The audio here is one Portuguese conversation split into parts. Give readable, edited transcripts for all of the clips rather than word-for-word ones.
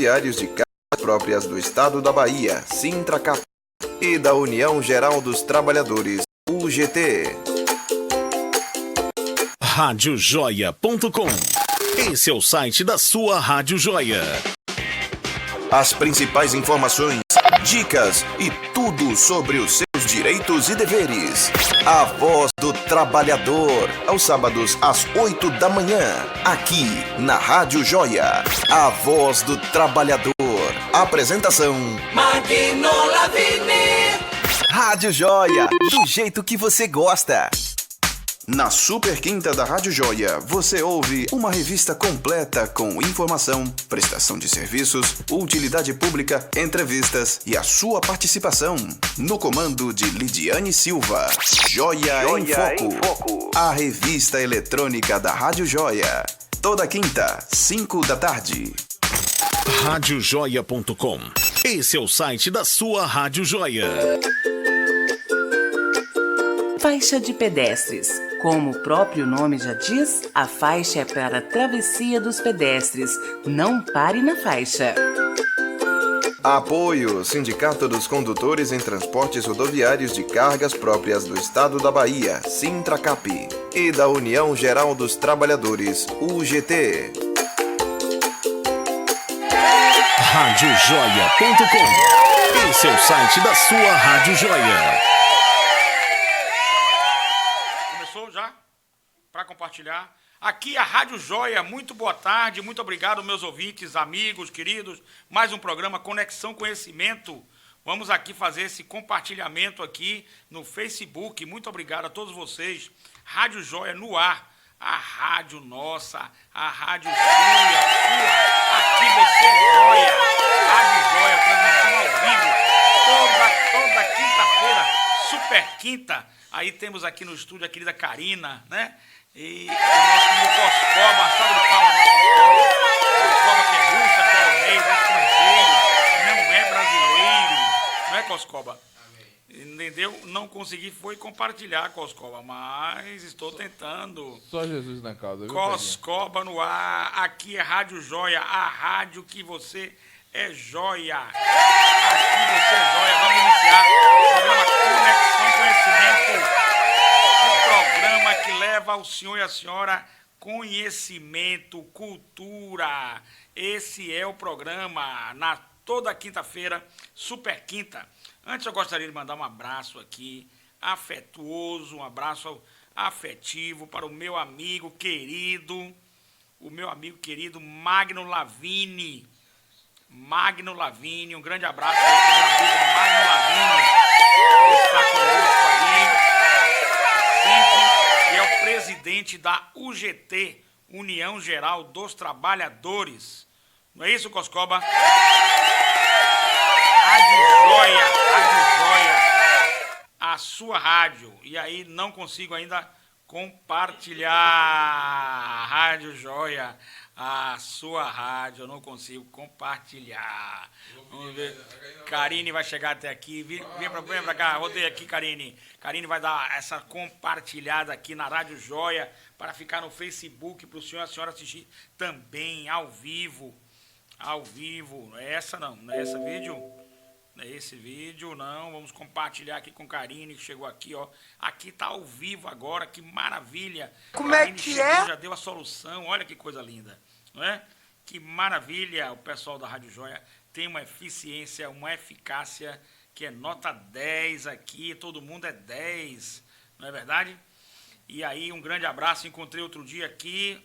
Rodoviários de Cargas Próprias do Estado da Bahia, Sintracap, e da União Geral dos Trabalhadores, UGT. Radiojoia.com. Esse é o site da sua Rádio Joia. As principais informações, dicas e tudo sobre os seus direitos e deveres. A Voz do Trabalhador, aos sábados às 8 da manhã, aqui na Rádio Joia. A Voz do Trabalhador. Apresentação: Magno Lavini. Rádio Joia, do jeito que você gosta. Na Super Quinta da Rádio Joia, você ouve uma revista completa com informação, prestação de serviços, utilidade pública, entrevistas e a sua participação. No comando de Lidiane Silva. Joia em Foco. A revista eletrônica da Rádio Joia. Toda quinta, 5 da tarde. Radiojoia.com. Esse é o site da sua Rádio Joia. Faixa de pedestres. Como o próprio nome já diz, a faixa é para a travessia dos pedestres. Não pare na faixa. Apoio: Sindicato dos Condutores em Transportes Rodoviários de Cargas Próprias do Estado da Bahia, Sintracap, e da União Geral dos Trabalhadores, UGT. Radiojoia.com. Esse é o site da sua Rádio Joia. Já para compartilhar aqui a Rádio Joia. Muito boa tarde, muito obrigado, meus ouvintes, amigos, queridos. Mais um programa Conexão Conhecimento. Vamos aqui fazer esse compartilhamento aqui no Facebook. Muito obrigado a todos vocês. Rádio Joia no ar, a rádio nossa, a rádio sua. Aqui você é Joia. Rádio Joia, transmissão ao vivo toda quinta-feira, super quinta. Aí temos aqui no estúdio a querida Karina, né? E o nosso querido Coscoba, salve de palmas para Coscoba, que é russa, polonês, estrangeiro, não é brasileiro, não é, Coscoba? Entendeu? Não consegui foi compartilhar, Coscoba, mas estou tentando. Só Jesus na causa, viu? Coscoba no ar, aqui é Rádio Joia, a rádio que você é joia. Aqui você é joia. Vamos iniciar o programa Conexão Conhecimento. O programa que leva ao senhor e a senhora conhecimento, cultura. Esse é o programa na toda quinta-feira, super quinta. Antes eu gostaria de mandar um abraço aqui, afetuoso, um abraço afetivo para o meu amigo querido, Magno Lavini. Magno Lavini, um grande abraço para o meu amigo Magno Lavini, que está conosco aí, sempre, e é o presidente da UGT, União Geral dos Trabalhadores. Não é isso, Coscoba? Rádio Joia, a sua rádio. E aí não consigo ainda compartilhar. Rádio Joia, a sua rádio, eu não consigo compartilhar. Vamos ver. Karine vai chegar até aqui. Vem pra cá, rodei aqui, Karine. Karine vai dar essa compartilhada aqui na Rádio Joia para ficar no Facebook, para o senhor e a senhora assistir também ao vivo. Ao vivo. Não é essa não, não é esse vídeo? Não é esse vídeo, não. Vamos compartilhar aqui com Karine, que chegou aqui, ó. Aqui tá ao vivo agora, que maravilha. Como Karine é que chegou, é? já deu a solução, olha que coisa linda, não é? Que maravilha, o pessoal da Rádio Joia tem uma eficiência, uma eficácia que é nota 10 aqui, todo mundo é 10, não é verdade? E aí, um grande abraço, encontrei outro dia aqui,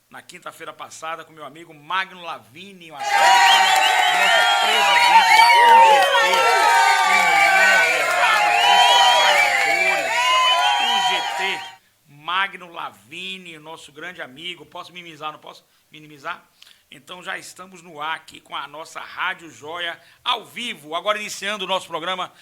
na quinta-feira passada, com meu amigo Magno Lavini, uma salva de palmas, nosso presidente da UGT, União Geral dos Trabalhadores, UGT, Magno Lavini, nosso grande amigo. Posso minimizar, não posso minimizar? Então já estamos no ar aqui com a nossa Rádio Joia, ao vivo, agora iniciando o nosso programa,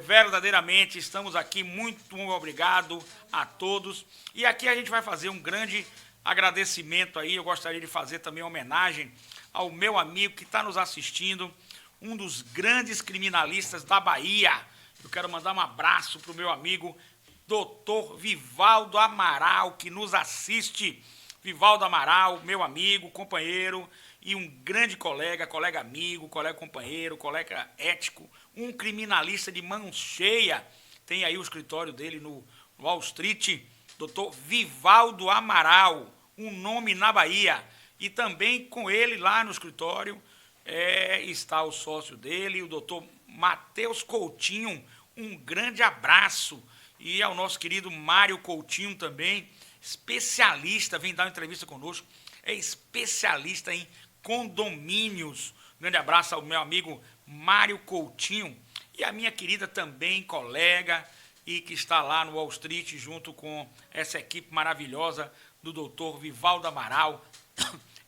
verdadeiramente estamos aqui, muito obrigado a todos. E aqui a gente vai fazer um grande agradecimento aí, eu gostaria de fazer também uma homenagem ao meu amigo que está nos assistindo, um dos grandes criminalistas da Bahia. Eu quero mandar um abraço para o meu amigo Dr. Vivaldo Amaral, que nos assiste. Vivaldo Amaral, meu amigo, companheiro, e um grande colega amigo, colega companheiro, colega ético, um criminalista de mão cheia. Tem aí o escritório dele no Wall Street, Dr. Vivaldo Amaral, um nome na Bahia. E também com ele lá no escritório está o sócio dele, o Dr. Matheus Coutinho. Um grande abraço. E ao nosso querido Mário Coutinho também, especialista, vem dar uma entrevista conosco, é especialista em condomínios. Um grande abraço ao meu amigo Mário Coutinho e a minha querida também colega e que está lá no Wall Street junto com essa equipe maravilhosa do doutor Vivaldo Amaral.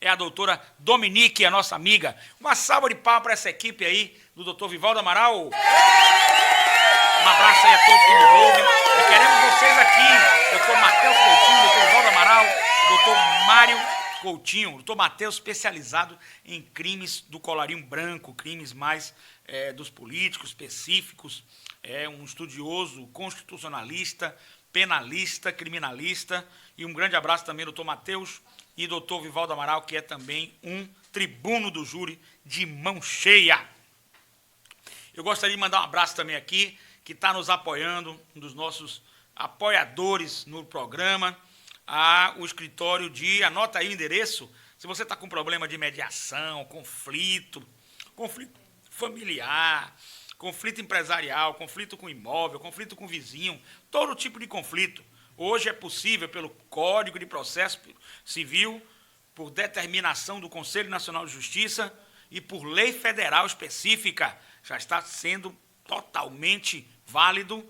É a doutora Dominique, a nossa amiga. Uma salva de palmas para essa equipe aí do doutor Vivaldo Amaral. Um abraço aí a todos que nos ouvem. E queremos vocês aqui, doutor Matheus Coutinho, doutor Vivaldo Amaral, doutor Mário Coutinho, doutor Matheus, especializado em crimes do colarinho branco, crimes mais dos políticos específicos, um estudioso, constitucionalista, penalista, criminalista. E um grande abraço também ao doutor Matheus e doutor Vivaldo Amaral, que é também um tribuno do júri de mão cheia. Eu gostaria de mandar um abraço também aqui, que está nos apoiando, um dos nossos apoiadores no programa, o escritório anota aí o endereço, se você está com problema de mediação, conflito familiar, conflito empresarial, conflito com imóvel, conflito com vizinho, todo tipo de conflito. Hoje é possível, pelo Código de Processo Civil, por determinação do Conselho Nacional de Justiça e por lei federal específica, já está sendo totalmente válido,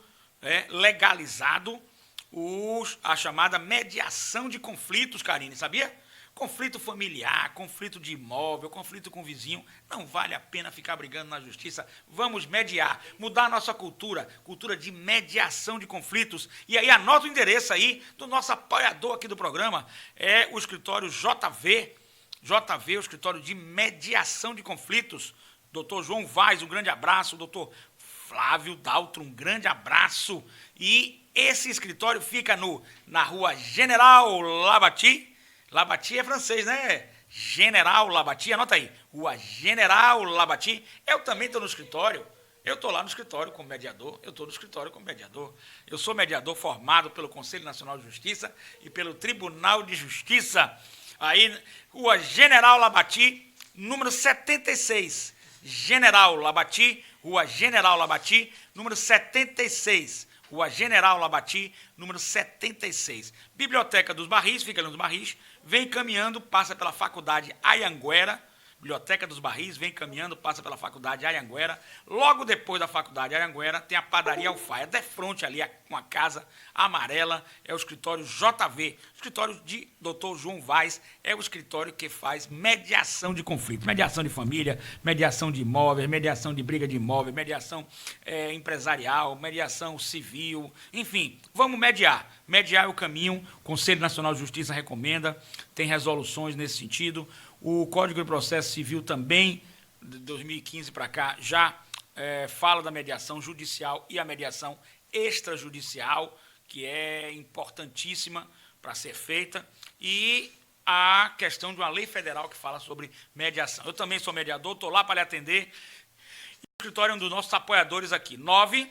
legalizado, a chamada mediação de conflitos, Karine, sabia? Conflito familiar, conflito de imóvel, conflito com vizinho, não vale a pena ficar brigando na justiça. Vamos mediar, mudar a nossa cultura de mediação de conflitos. E aí anota o endereço aí do nosso apoiador aqui do programa, é o escritório JV, o escritório de mediação de conflitos. Doutor João Vaz, um grande abraço, doutor Flávio Daltro, um grande abraço. E esse escritório fica na rua General Labati. Labati é francês, né? General Labati, anota aí. Rua General Labati. Eu também estou no escritório. Eu estou lá no escritório como mediador. Eu sou mediador formado pelo Conselho Nacional de Justiça e pelo Tribunal de Justiça. Aí, Rua General Labati, número 76. General Labati, Rua General Labati, número 76. Rua General Labati, número 76. Biblioteca dos Barris, fica ali nos Barris, vem caminhando, passa pela Faculdade Anhanguera. Biblioteca dos Barris, vem caminhando, passa pela Faculdade Anhanguera. Logo depois da Faculdade Anhanguera, tem a Padaria Alfaia. De frente ali, com a casa amarela, é o escritório JV. O escritório de Dr. João Vaz é o escritório que faz mediação de conflito. Mediação de família, mediação de imóveis, mediação de briga de imóvel, mediação empresarial, mediação civil. Enfim, vamos mediar. Mediar é o caminho. O Conselho Nacional de Justiça recomenda, tem resoluções nesse sentido. O Código de Processo Civil também, de 2015 para cá, já fala da mediação judicial e a mediação extrajudicial, que é importantíssima para ser feita, e a questão de uma lei federal que fala sobre mediação. Eu também sou mediador, estou lá para lhe atender. E o escritório é um dos nossos apoiadores aqui. 9,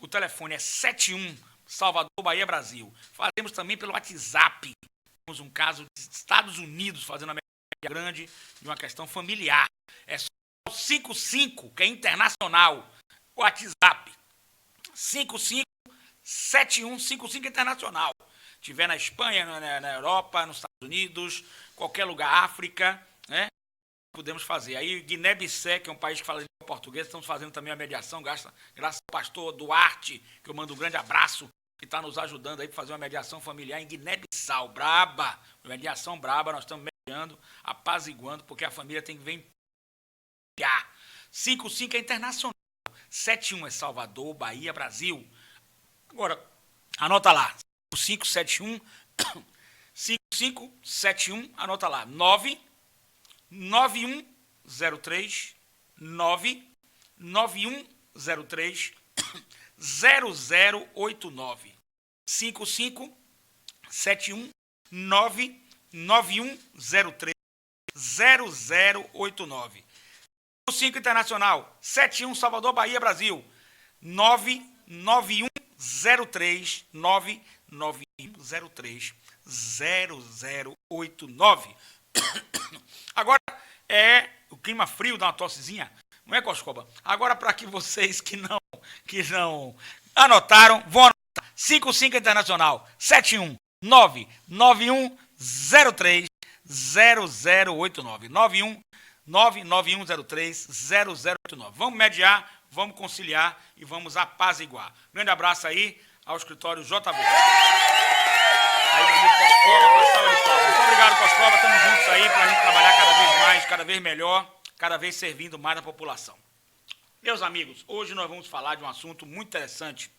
o telefone é 71, Salvador, Bahia, Brasil. Fazemos também pelo WhatsApp. Temos um caso dos Estados Unidos fazendo a grande de uma questão familiar. É só o 55, que é internacional. WhatsApp 557155 internacional. Tiver na Espanha, na Europa, nos Estados Unidos, qualquer lugar, África, né? Podemos fazer. Aí Guiné-Bissau, que é um país que fala língua portuguesa, estamos fazendo também a mediação, graças ao pastor Duarte, que eu mando um grande abraço, que está nos ajudando aí para fazer uma mediação familiar em Guiné-Bissau. Braba, mediação braba, nós estamos mediando, apaziguando, porque a família tem que vir. 55 é internacional, 71 é Salvador, Bahia, Brasil. Agora, anota lá, 5571, 5571, anota lá, 99103 99103 0089 5571 99103 0089. 5 Internacional, 71 Salvador, Bahia, Brasil, 99103 0089. Agora é o clima frio, dá uma tossezinha, não é, Coscoba? Agora, para que vocês que não anotaram, vão anotar. 55 Internacional, 7199103 0089. 99103 Vamos mediar, vamos conciliar e vamos apaziguar. Grande abraço aí ao escritório JV. Aí, Danilo Coscoba, com a salva de palmas. Muito obrigado, Coscoba. Estamos juntos aí para a gente trabalhar cada vez mais, cada vez melhor, cada vez servindo mais a população. Meus amigos, hoje nós vamos falar de um assunto muito interessante,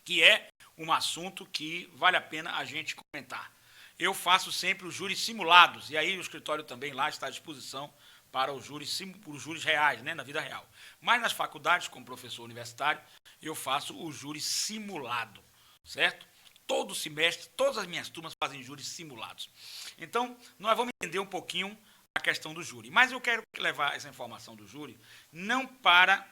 que é um assunto que vale a pena a gente comentar. Eu faço sempre os júris simulados, e aí o escritório também lá está à disposição para os júris reais, né, na vida real. Mas nas faculdades, como professor universitário, eu faço o júri simulado, certo? Todo semestre, todas as minhas turmas fazem júris simulados. Então, nós vamos entender um pouquinho a questão do júri. Mas eu quero levar essa informação do júri não para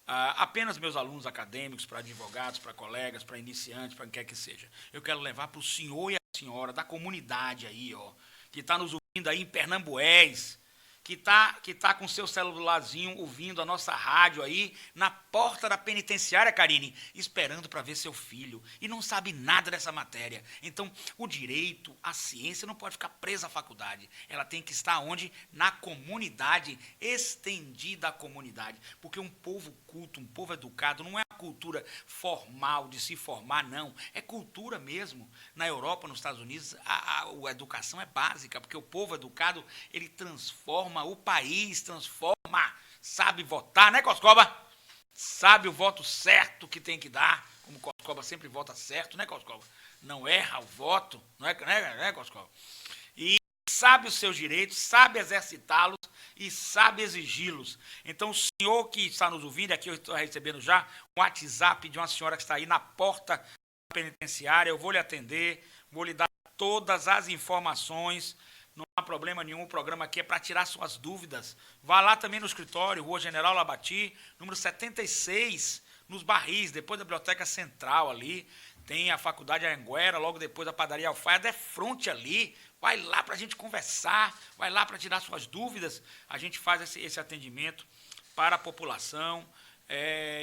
apenas meus alunos acadêmicos, para advogados, para colegas, para iniciantes, para quem quer que seja. Eu quero levar para o senhor e a senhora da comunidade aí, ó, que está nos ouvindo aí em Pernambués, que tá com seu celularzinho ouvindo a nossa rádio aí na porta da penitenciária, Karine, esperando para ver seu filho e não sabe nada dessa matéria. Então, o direito, a ciência não pode ficar presa à faculdade. Ela tem que estar onde? Na comunidade, estendida à comunidade. Porque um povo culto, um povo educado, não é uma cultura formal de se formar, não. É cultura mesmo. Na Europa, nos Estados Unidos, a educação é básica, porque o povo educado, ele transforma o país, sabe votar, né, Coscoba? Sabe o voto certo que tem que dar, como Coscoba sempre vota certo, né, Coscoba? Não erra o voto, não é, né, Coscoba? E sabe os seus direitos, sabe exercitá-los e sabe exigi-los. Então, o senhor que está nos ouvindo, aqui eu estou recebendo já um WhatsApp de uma senhora que está aí na porta da penitenciária, eu vou lhe atender, vou lhe dar todas as informações. Não há problema nenhum, o programa aqui é para tirar suas dúvidas. Vá lá também no escritório, Rua General Labati, número 76, nos Barris, depois da Biblioteca Central ali. Tem a Faculdade Anhanguera, logo depois da Padaria Alfaia, fronte ali. Vai lá para a gente conversar, vai lá para tirar suas dúvidas. A gente faz esse atendimento para a população,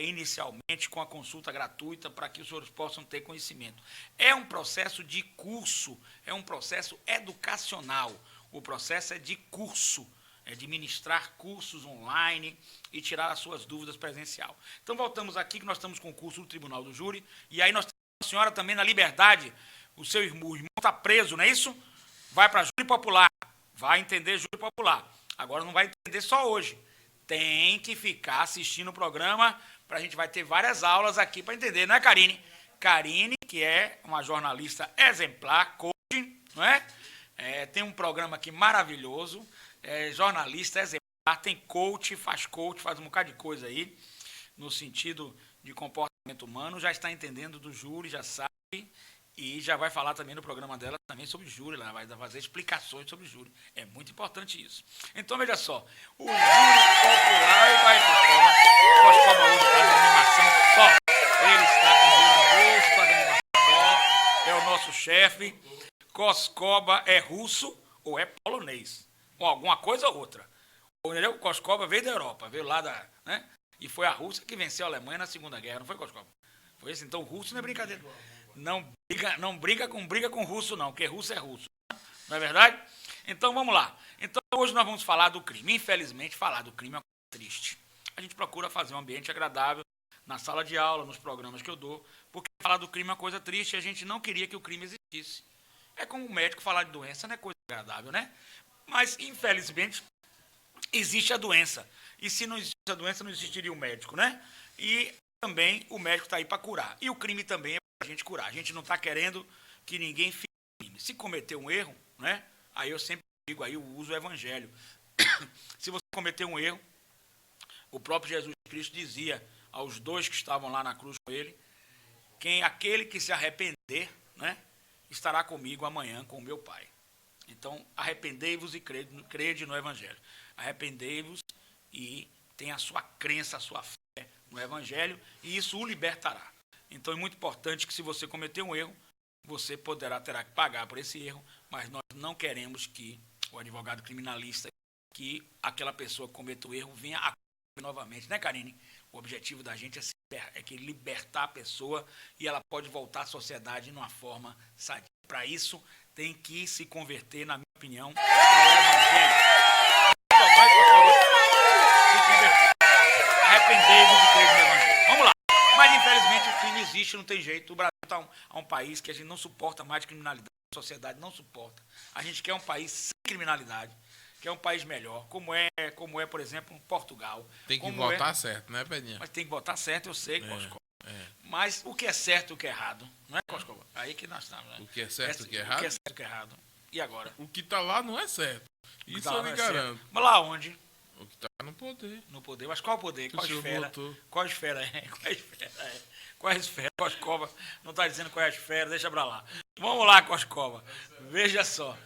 inicialmente com a consulta gratuita para que os senhores possam ter conhecimento. É um processo de curso, é um processo educacional. O processo é de curso, é de ministrar cursos online e tirar as suas dúvidas presencial. Então voltamos aqui que nós estamos com o curso do Tribunal do Júri e aí nós temos a senhora também na liberdade, o seu irmão está preso, não é isso? Vai para júri popular, vai entender júri popular. Agora não vai entender só hoje. Tem que ficar assistindo o programa, para a gente vai ter várias aulas aqui para entender, não é, Karine? Karine, que é uma jornalista exemplar, coach, não é? Tem um programa aqui maravilhoso, jornalista exemplar, tem coach, faz um bocado de coisa aí, no sentido de comportamento humano, já está entendendo do júri, já sabe, e já vai falar também no programa dela também sobre júri, ela vai fazer explicações sobre júri. É muito importante isso. Então, veja só, o júri popular vai Coscoba hoje está na animação só. Ele está com o dedo no bolso, está na animação só, é o nosso chefe. Coscoba é russo ou é polonês, ou alguma coisa ou outra. O Coscoba veio da Europa, veio lá né? E foi a Rússia que venceu a Alemanha na Segunda Guerra, não foi, Coscoba? Foi isso, então o russo não é brincadeira. Não briga com russo, não, porque russo é russo. Não é verdade? Então, vamos lá. Então, hoje nós vamos falar do crime. Infelizmente, falar do crime é uma coisa triste. A gente procura fazer um ambiente agradável na sala de aula, nos programas que eu dou, porque falar do crime é uma coisa triste e a gente não queria que o crime existisse. É como o médico falar de doença, não é coisa agradável, né? Mas, infelizmente, existe a doença. E se não existisse a doença, não existiria o médico, né? E também o médico está aí para curar. E o crime também é para a gente curar. A gente não está querendo que ninguém fique crime. Se cometer um erro, né? Aí eu sempre digo, aí eu uso o evangelho. Se você cometer um erro, o próprio Jesus Cristo dizia aos dois que estavam lá na cruz com ele, aquele que se arrepender, né? Estará comigo amanhã com o meu Pai. Então, arrependei-vos e crede no Evangelho. Arrependei-vos e tenha a sua crença, a sua fé no Evangelho, e isso o libertará. Então, é muito importante que, se você cometer um erro, você terá que pagar por esse erro, mas nós não queremos que o advogado criminalista, que aquela pessoa que cometa o erro, venha a novamente, né, Karine? O objetivo da gente é que libertar a pessoa e ela pode voltar à sociedade de uma forma sadia. Para isso, tem que se converter, na minha opinião, ao Evangelho. Se converter. Arrependei-vos e crede no Evangelho. Vamos lá. Mas, infelizmente, o crime existe, não tem jeito. O Brasil está um país que a gente não suporta mais de criminalidade. A sociedade não suporta. A gente quer um país sem criminalidade, que é um país melhor, como é, por exemplo, Portugal. Tem que votar certo, né, Pedrinha? Mas tem que votar certo, eu sei, Coscova. Mas o que é certo e o que é errado, não é, Coscova? Aí que nós estamos, né? O que é certo e o que é errado? O que é certo e o que é errado. E agora? O que está lá não é certo. Isso eu lhe garanto. Mas lá onde? O que está no poder. No poder. Mas qual poder? Qual esfera? Votou. Qual esfera é? Qual esfera é? Qual esfera? Coscova não está dizendo qual é a esfera, deixa pra lá. Vamos lá, Coscova. Veja só.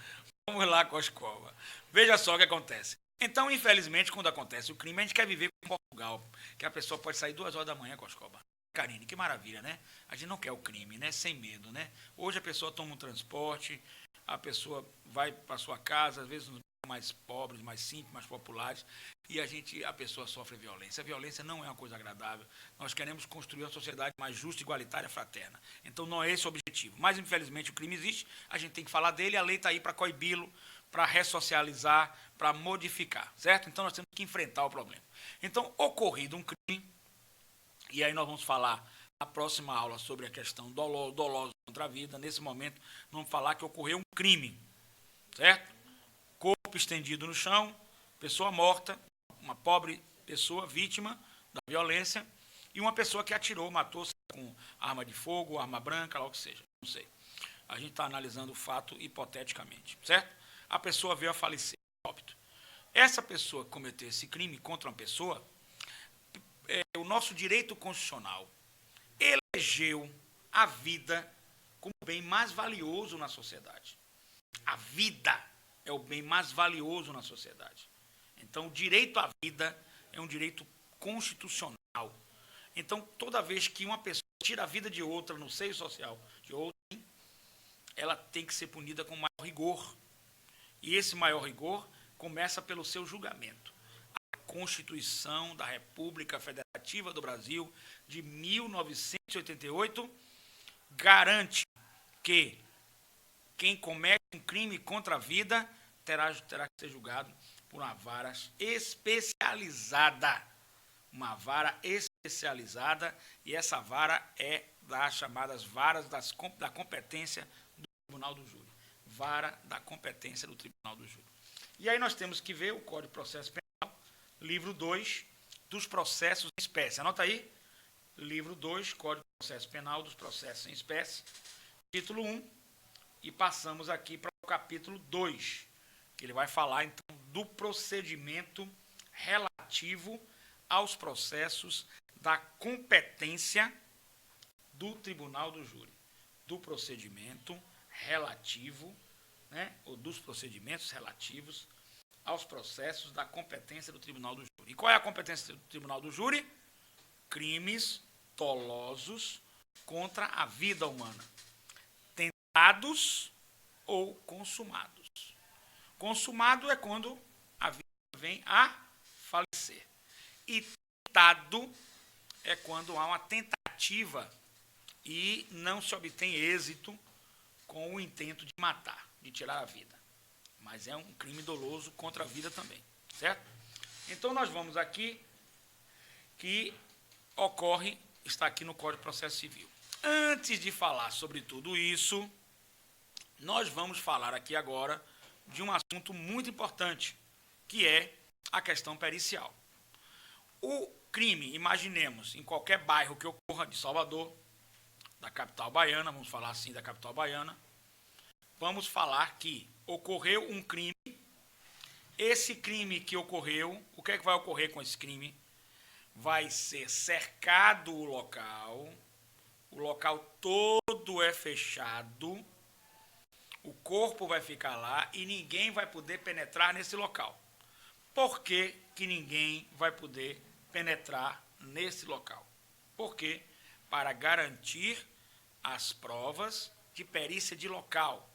Vamos lá, Coscova. Veja só o que acontece. Então, infelizmente, quando acontece o crime, a gente quer viver como Portugal, que a pessoa pode sair 2 horas da manhã, Coscova. Karine, que maravilha, né? A gente não quer o crime, né? Sem medo, né? Hoje a pessoa toma um transporte, a pessoa vai para sua casa, às vezes nos mais pobres, mais simples, mais populares, e a pessoa sofre violência. A violência não é uma coisa agradável. Nós queremos construir uma sociedade mais justa, igualitária, fraterna. Então não é esse o objetivo. Mas, infelizmente, o crime existe, a gente tem que falar dele, a lei está aí para coibi-lo, para ressocializar, para modificar, certo? Então nós temos que enfrentar o problema. Então, ocorrido um crime, e aí nós vamos falar na próxima aula sobre a questão dolosa contra a vida. Nesse momento, vamos falar que ocorreu um crime, certo? Corpo estendido no chão, pessoa morta, uma pobre pessoa vítima da violência, e uma pessoa que atirou, matou com arma de fogo, arma branca, lá o que seja, não sei. A gente está analisando o fato hipoteticamente, certo? A pessoa veio a falecer, óbito. Essa pessoa que cometeu esse crime contra uma pessoa, o nosso direito constitucional elegeu a vida como o bem mais valioso na sociedade. A vida é o bem mais valioso na sociedade. Então, o direito à vida é um direito constitucional. Então, toda vez que uma pessoa tira a vida de outra no seio social de outra, ela tem que ser punida com maior rigor. E esse maior rigor começa pelo seu julgamento. A Constituição da República Federativa do Brasil de 1988 garante que quem comete um crime contra a vida terá que ser julgado por uma vara especializada. Uma vara especializada, e essa vara é das chamadas varas da competência do Tribunal do Júri. Vara da competência do Tribunal do Júri. E aí nós temos que ver o Código de Processo Penal, livro 2, dos processos em espécie. Anota aí, livro 2, Código de Processo Penal dos processos em espécie, título 1, e passamos aqui para o capítulo 2, que ele vai falar, então, do procedimento relativo aos processos da competência do Tribunal do Júri. Do procedimento relativo, né, ou dos procedimentos relativos aos processos da competência do Tribunal do Júri. E qual é a competência do Tribunal do Júri? Crimes dolosos contra a vida humana, tentados ou consumados. Consumado é quando a vida vem a falecer. E tentado é quando há uma tentativa e não se obtém êxito com o intento de matar, de tirar a vida. Mas é um crime doloso contra a vida também, certo? Então nós vamos aqui, que ocorre, está aqui no Código de Processo Civil. Antes de falar sobre tudo isso, nós vamos falar aqui agora de um assunto muito importante, que é a questão pericial. O crime, imaginemos, em qualquer bairro que ocorra de Salvador, da capital baiana, vamos falar assim da capital baiana, vamos falar que ocorreu um crime. Esse crime que ocorreu, o que é que vai ocorrer com esse crime? Vai ser cercado o local todo é fechado, O corpo vai ficar lá e ninguém vai poder penetrar nesse local. Por que que ninguém vai poder penetrar nesse local? Porque para garantir as provas de perícia de local,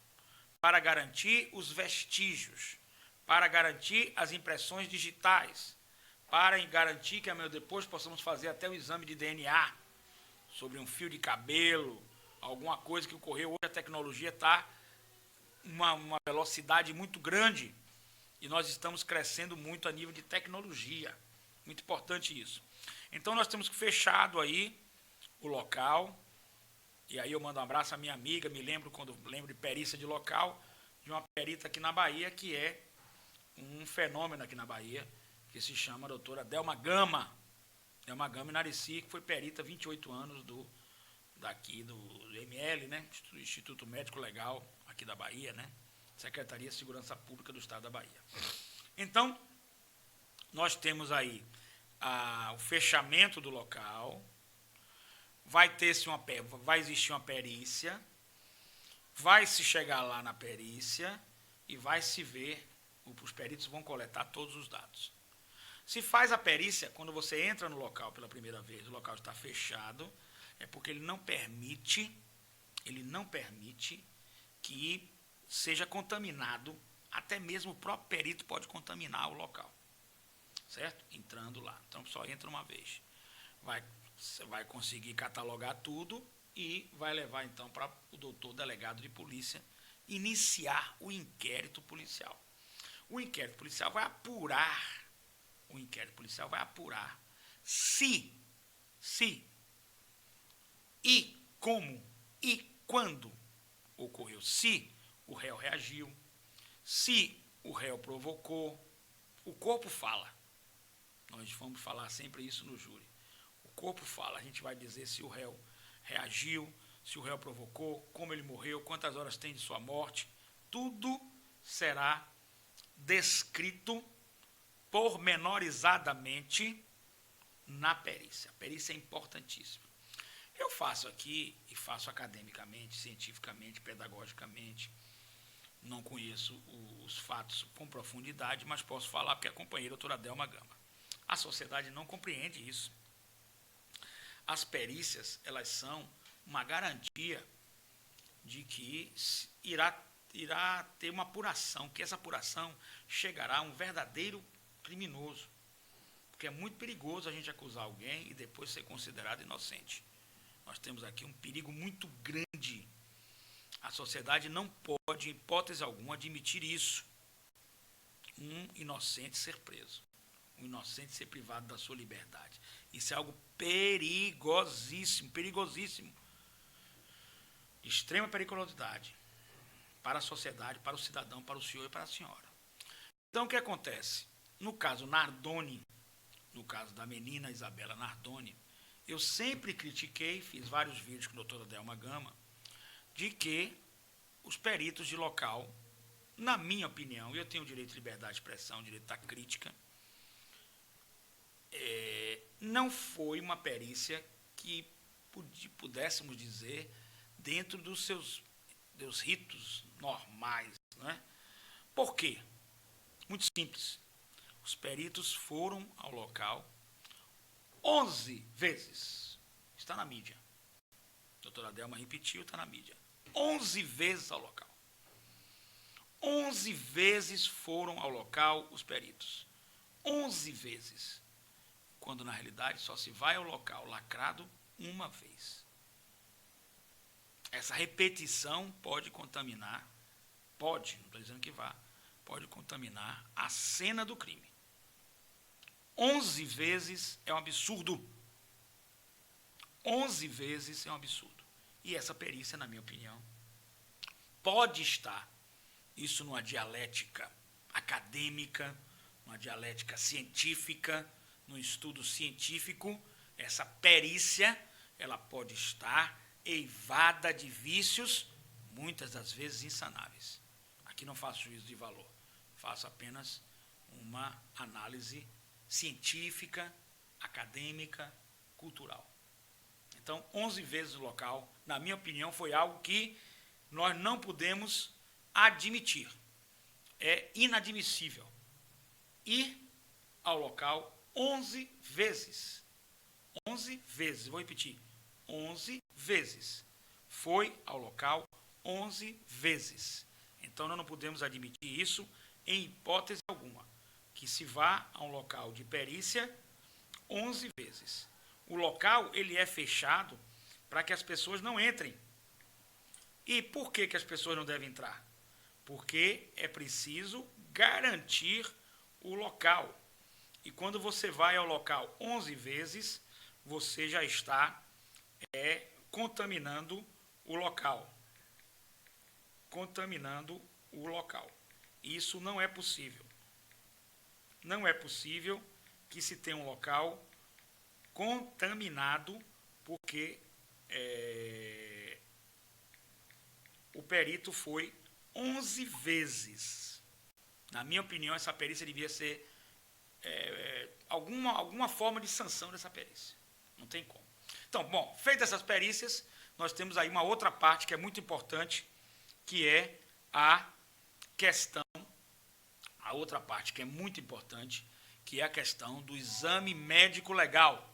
para garantir os vestígios, para garantir as impressões digitais, para garantir que amanhã depois possamos fazer até o exame de DNA sobre um fio de cabelo, alguma coisa que ocorreu. Hoje a tecnologia está uma velocidade muito grande e nós estamos crescendo muito a nível de tecnologia. Muito importante isso. Então nós temos fechado aí o local, e aí eu mando um abraço à minha amiga, quando lembro de perícia de local, de uma perita aqui na Bahia, que é um fenômeno aqui na Bahia, que se chama a doutora Delma Gama. Delma Gama Inarici, que foi perita há 28 anos daqui do ML, né? Instituto Médico Legal aqui da Bahia, né? Secretaria de Segurança Pública do Estado da Bahia. Então, nós temos aí o fechamento do local, vai existir uma perícia, vai se chegar lá na perícia e vai se ver, os peritos vão coletar todos os dados. Se faz a perícia, quando você entra no local pela primeira vez, o local está fechado, é porque ele não permite que seja contaminado, até mesmo o próprio perito pode contaminar o local, certo? Entrando lá. Então, só entra uma vez. Você vai conseguir catalogar tudo e vai levar, então, para o doutor delegado de polícia iniciar o inquérito policial. O inquérito policial vai apurar se e como e quando ocorreu. Se o réu reagiu, se o réu provocou, o corpo fala. Nós vamos falar sempre isso no júri. O corpo fala, a gente vai dizer se o réu reagiu, se o réu provocou, como ele morreu, quantas horas tem de sua morte. Tudo será descrito pormenorizadamente na perícia. A perícia é importantíssima. Eu faço aqui, e faço academicamente, cientificamente, pedagogicamente. Não conheço os fatos com profundidade, mas posso falar porque acompanhei a doutora Delma Gama. A sociedade não compreende isso. As perícias, elas são uma garantia de que irá ter uma apuração, que essa apuração chegará a um verdadeiro criminoso. Porque é muito perigoso a gente acusar alguém e depois ser considerado inocente. Nós temos aqui um perigo muito grande. A sociedade não pode, em hipótese alguma, admitir isso. Um inocente ser preso. Um inocente ser privado da sua liberdade. Isso é algo perigosíssimo, perigosíssimo. De extrema periculosidade para a sociedade, para o cidadão, para o senhor e para a senhora. Então, o que acontece? No caso Nardoni, no caso da menina Isabela Nardoni, eu sempre critiquei, fiz vários vídeos com a doutora Delma Gama, de que os peritos de local, na minha opinião, eu tenho o direito de liberdade de expressão, direito da crítica, não foi uma perícia que pudéssemos dizer dentro dos ritos normais, né? Por quê? Muito simples. Os peritos foram ao local 11 vezes. Está na mídia. A doutora Delma repetiu, está na mídia. 11 vezes ao local. 11 vezes foram ao local os peritos. 11 vezes. Quando, na realidade, só se vai ao local lacrado uma vez. Essa repetição pode contaminar, não estou dizendo que vá, pode contaminar a cena do crime. 11 vezes é um absurdo. 11 vezes é um absurdo. E essa perícia, na minha opinião, pode estar, isso numa dialética acadêmica, numa dialética científica, num estudo científico, essa perícia, ela pode estar eivada de vícios, muitas das vezes insanáveis. Aqui não faço juízo de valor, faço apenas uma análise científica, acadêmica, cultural. Então, 11 vezes o local, na minha opinião, foi algo que nós não podemos admitir. É inadmissível ir ao local 11 vezes. 11 vezes, vou repetir, 11 vezes. Foi ao local 11 vezes. Então, nós não podemos admitir isso em hipótese alguma, que se vá a um local de perícia 11 vezes. O local, ele é fechado para que as pessoas não entrem. E por que as pessoas não devem entrar? Porque é preciso garantir o local. E quando você vai ao local 11 vezes, você já está contaminando o local. Contaminando o local. Isso não é possível. Não é possível que se tenha um local contaminado, porque o perito foi 11 vezes. Na minha opinião, essa perícia devia ser alguma forma de sanção dessa perícia. Não tem como. Então, bom, feitas essas perícias, nós temos aí uma outra parte que é muito importante, que é a outra parte que é muito importante, que é a questão do exame médico legal.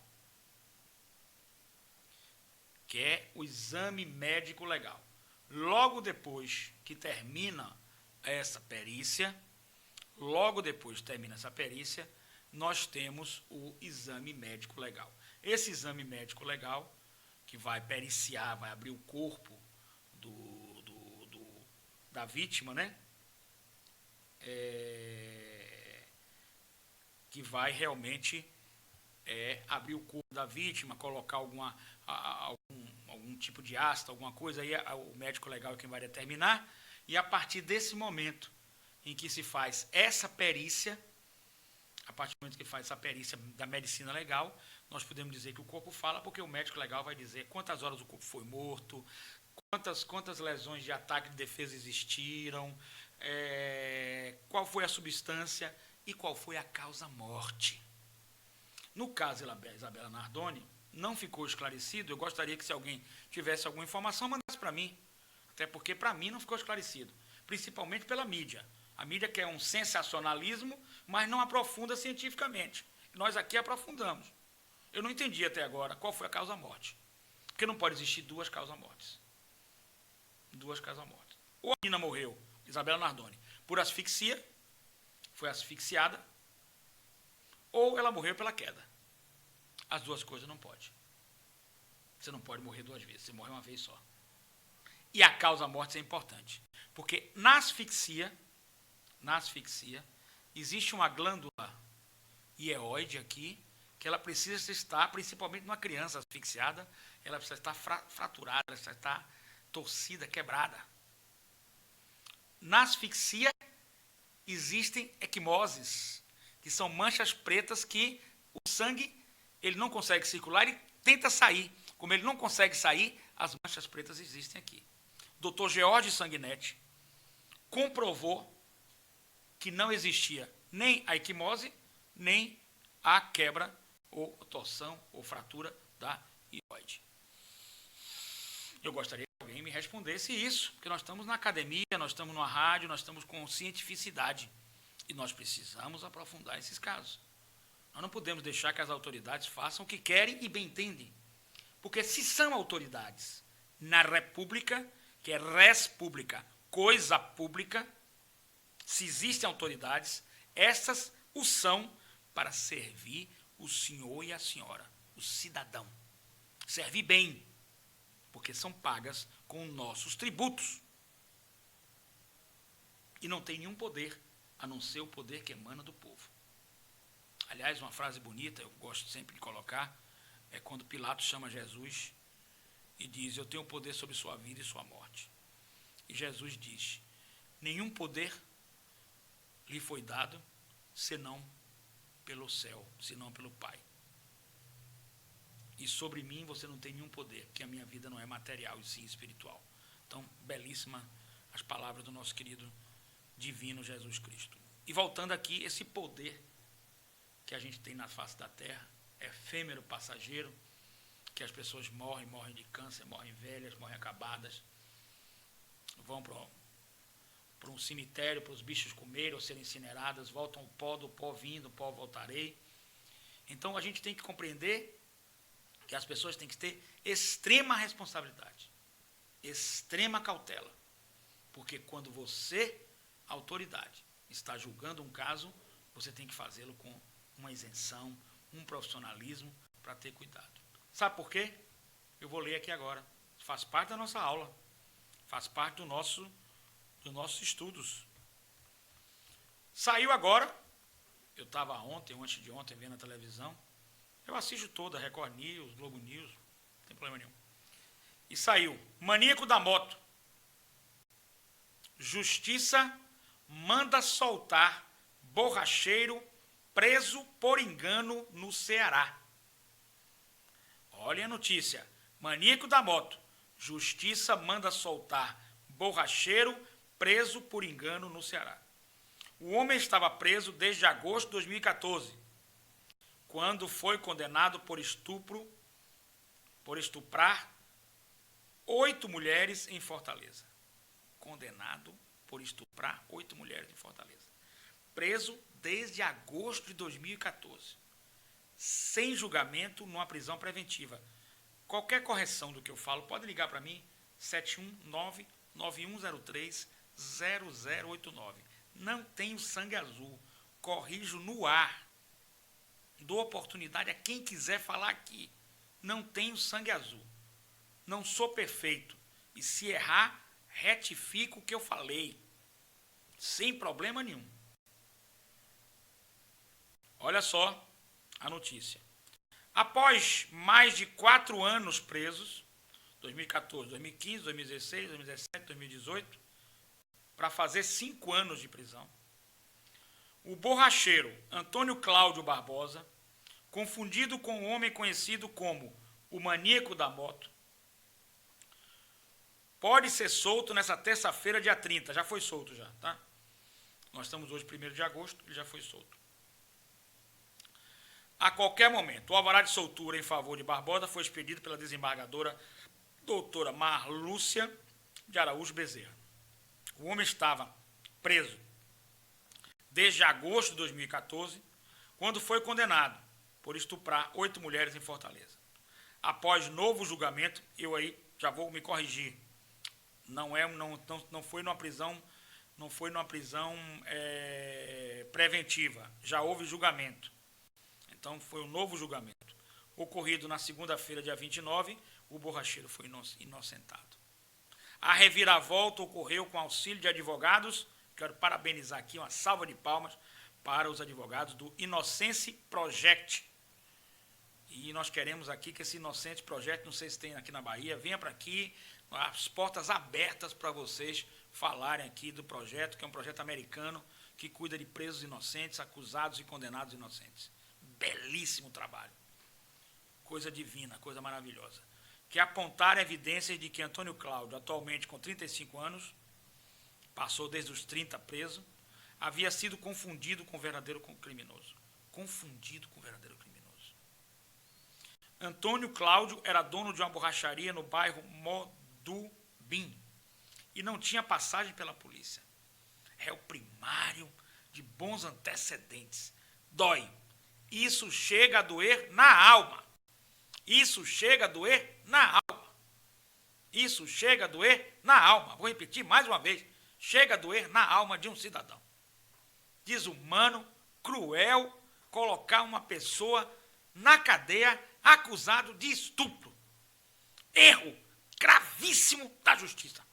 Que é o exame médico legal. Logo depois que termina essa perícia, nós temos o exame médico legal. Esse exame médico legal, que vai periciar, vai abrir o corpo da vítima, né? Que vai realmente abrir o corpo da vítima, colocar algum tipo de ácido, alguma coisa, aí o médico legal é quem vai determinar, e a partir desse momento em que se faz essa perícia, a partir do momento que faz essa perícia da medicina legal, nós podemos dizer que o corpo fala, porque o médico legal vai dizer quantas horas o corpo foi morto, quantas lesões de ataque de defesa existiram, qual foi a substância e qual foi a causa-morte. No caso da Isabela Nardoni, não ficou esclarecido. Eu gostaria que, se alguém tivesse alguma informação, mandasse para mim. Até porque, para mim, não ficou esclarecido. Principalmente pela mídia. A mídia quer um sensacionalismo, mas não aprofunda cientificamente. Nós aqui aprofundamos. Eu não entendi até agora qual foi a causa-morte. Porque não pode existir duas causas-mortes. Duas causas-mortes. Ou a menina morreu, Isabela Nardoni, por asfixia, foi asfixiada, ou ela morreu pela queda. As duas coisas não pode. Você não pode morrer duas vezes, você morre uma vez só. E a causa-morte é importante, porque na asfixia, existe uma glândula ileoide aqui, que ela precisa estar, principalmente numa criança asfixiada, ela precisa estar fraturada, ela precisa estar torcida, quebrada. Na asfixia, existem equimoses, que são manchas pretas que o sangue ele não consegue circular, ele tenta sair. Como ele não consegue sair, as manchas pretas existem aqui. Dr. George Sanguinetti comprovou que não existia nem a equimose, nem a quebra, ou torção, ou fratura da ileoide. Eu gostaria que alguém me respondesse isso, porque nós estamos na academia, nós estamos na rádio, nós estamos com cientificidade. E nós precisamos aprofundar esses casos. Nós não podemos deixar que as autoridades façam o que querem e bem entendem. Porque se são autoridades na república, que é res pública, coisa pública, se existem autoridades, essas o são para servir o senhor e a senhora, o cidadão. Servir bem, porque são pagas com nossos tributos. E não tem nenhum poder, a não ser o poder que emana do povo. Aliás, uma frase bonita, eu gosto sempre de colocar, é quando Pilatos chama Jesus e diz: eu tenho poder sobre sua vida e sua morte. E Jesus diz: nenhum poder lhe foi dado, senão pelo céu, senão pelo Pai. E sobre mim você não tem nenhum poder, porque a minha vida não é material e sim espiritual. Então, belíssima as palavras do nosso querido divino Jesus Cristo. E voltando aqui, esse poder que a gente tem na face da terra, efêmero, passageiro, que as pessoas morrem de câncer, morrem velhas, morrem acabadas, vão para um cemitério, para os bichos comerem ou serem incineradas, voltam o pó, do pó vim, do pó voltarei. Então a gente tem que compreender que as pessoas têm que ter extrema responsabilidade, extrema cautela, porque quando você, autoridade, está julgando um caso, você tem que fazê-lo com uma isenção, um profissionalismo para ter cuidado. Sabe por quê? Eu vou ler aqui agora. Faz parte da nossa aula, faz parte dos nossos estudos. Saiu agora, eu estava ontem ou antes de ontem vendo a televisão, eu assisto toda, Record News, Globo News, não tem problema nenhum. E saiu, maníaco da moto. Justiça manda soltar borracheiro preso por engano no Ceará. Olha a notícia, maníaco da moto. Justiça manda soltar borracheiro preso por engano no Ceará. O homem estava preso desde agosto de 2014, quando foi condenado por estuprar 8 mulheres em Fortaleza. Condenado por estuprar 8 mulheres em Fortaleza. Preso desde agosto de 2014, sem julgamento, numa prisão preventiva. Qualquer correção do que eu falo, pode ligar para mim, 719-9103-0089. Não tenho sangue azul, corrijo no ar. Dou oportunidade a quem quiser falar aqui. Não tenho sangue azul. Não sou perfeito. E se errar, retifico o que eu falei. Sem problema nenhum. Olha só a notícia. Após mais de 4 anos presos, 2014, 2015, 2016, 2017, 2018, para fazer 5 anos de prisão, o borracheiro Antônio Cláudio Barbosa, confundido com um homem conhecido como o maníaco da moto, pode ser solto nessa terça-feira, dia 30. Já foi solto já, tá? Nós estamos hoje, 1º de agosto, ele já foi solto. A qualquer momento, o alvará de soltura em favor de Barbosa foi expedido pela desembargadora doutora Marlúcia de Araújo Bezerra. O homem estava preso desde agosto de 2014, quando foi condenado por estuprar 8 mulheres em Fortaleza. Após novo julgamento, eu aí já vou me corrigir, não foi numa prisão, preventiva, já houve julgamento. Então, foi um novo julgamento. Ocorrido na segunda-feira, dia 29, o borracheiro foi inocentado. A reviravolta ocorreu com auxílio de advogados. Quero parabenizar aqui, uma salva de palmas para os advogados do Innocence Project. E nós queremos aqui que esse Innocence Project, não sei se tem aqui na Bahia, venha para aqui, as portas abertas para vocês falarem aqui do projeto, que é um projeto americano que cuida de presos inocentes, acusados e condenados inocentes. Belíssimo trabalho. Coisa divina, coisa maravilhosa. Que apontaram evidências de que Antônio Cláudio, atualmente com 35 anos, passou desde os 30 preso, havia sido confundido com o verdadeiro criminoso. Confundido com o verdadeiro criminoso. Antônio Cláudio era dono de uma borracharia no bairro Modubim e não tinha passagem pela polícia. Réu primário de bons antecedentes. Dói. Isso chega a doer na alma. Isso chega a doer na alma. Isso chega a doer na alma. Vou repetir mais uma vez. Chega a doer na alma de um cidadão. Desumano, cruel, colocar uma pessoa na cadeia acusado de estupro. Erro gravíssimo da justiça.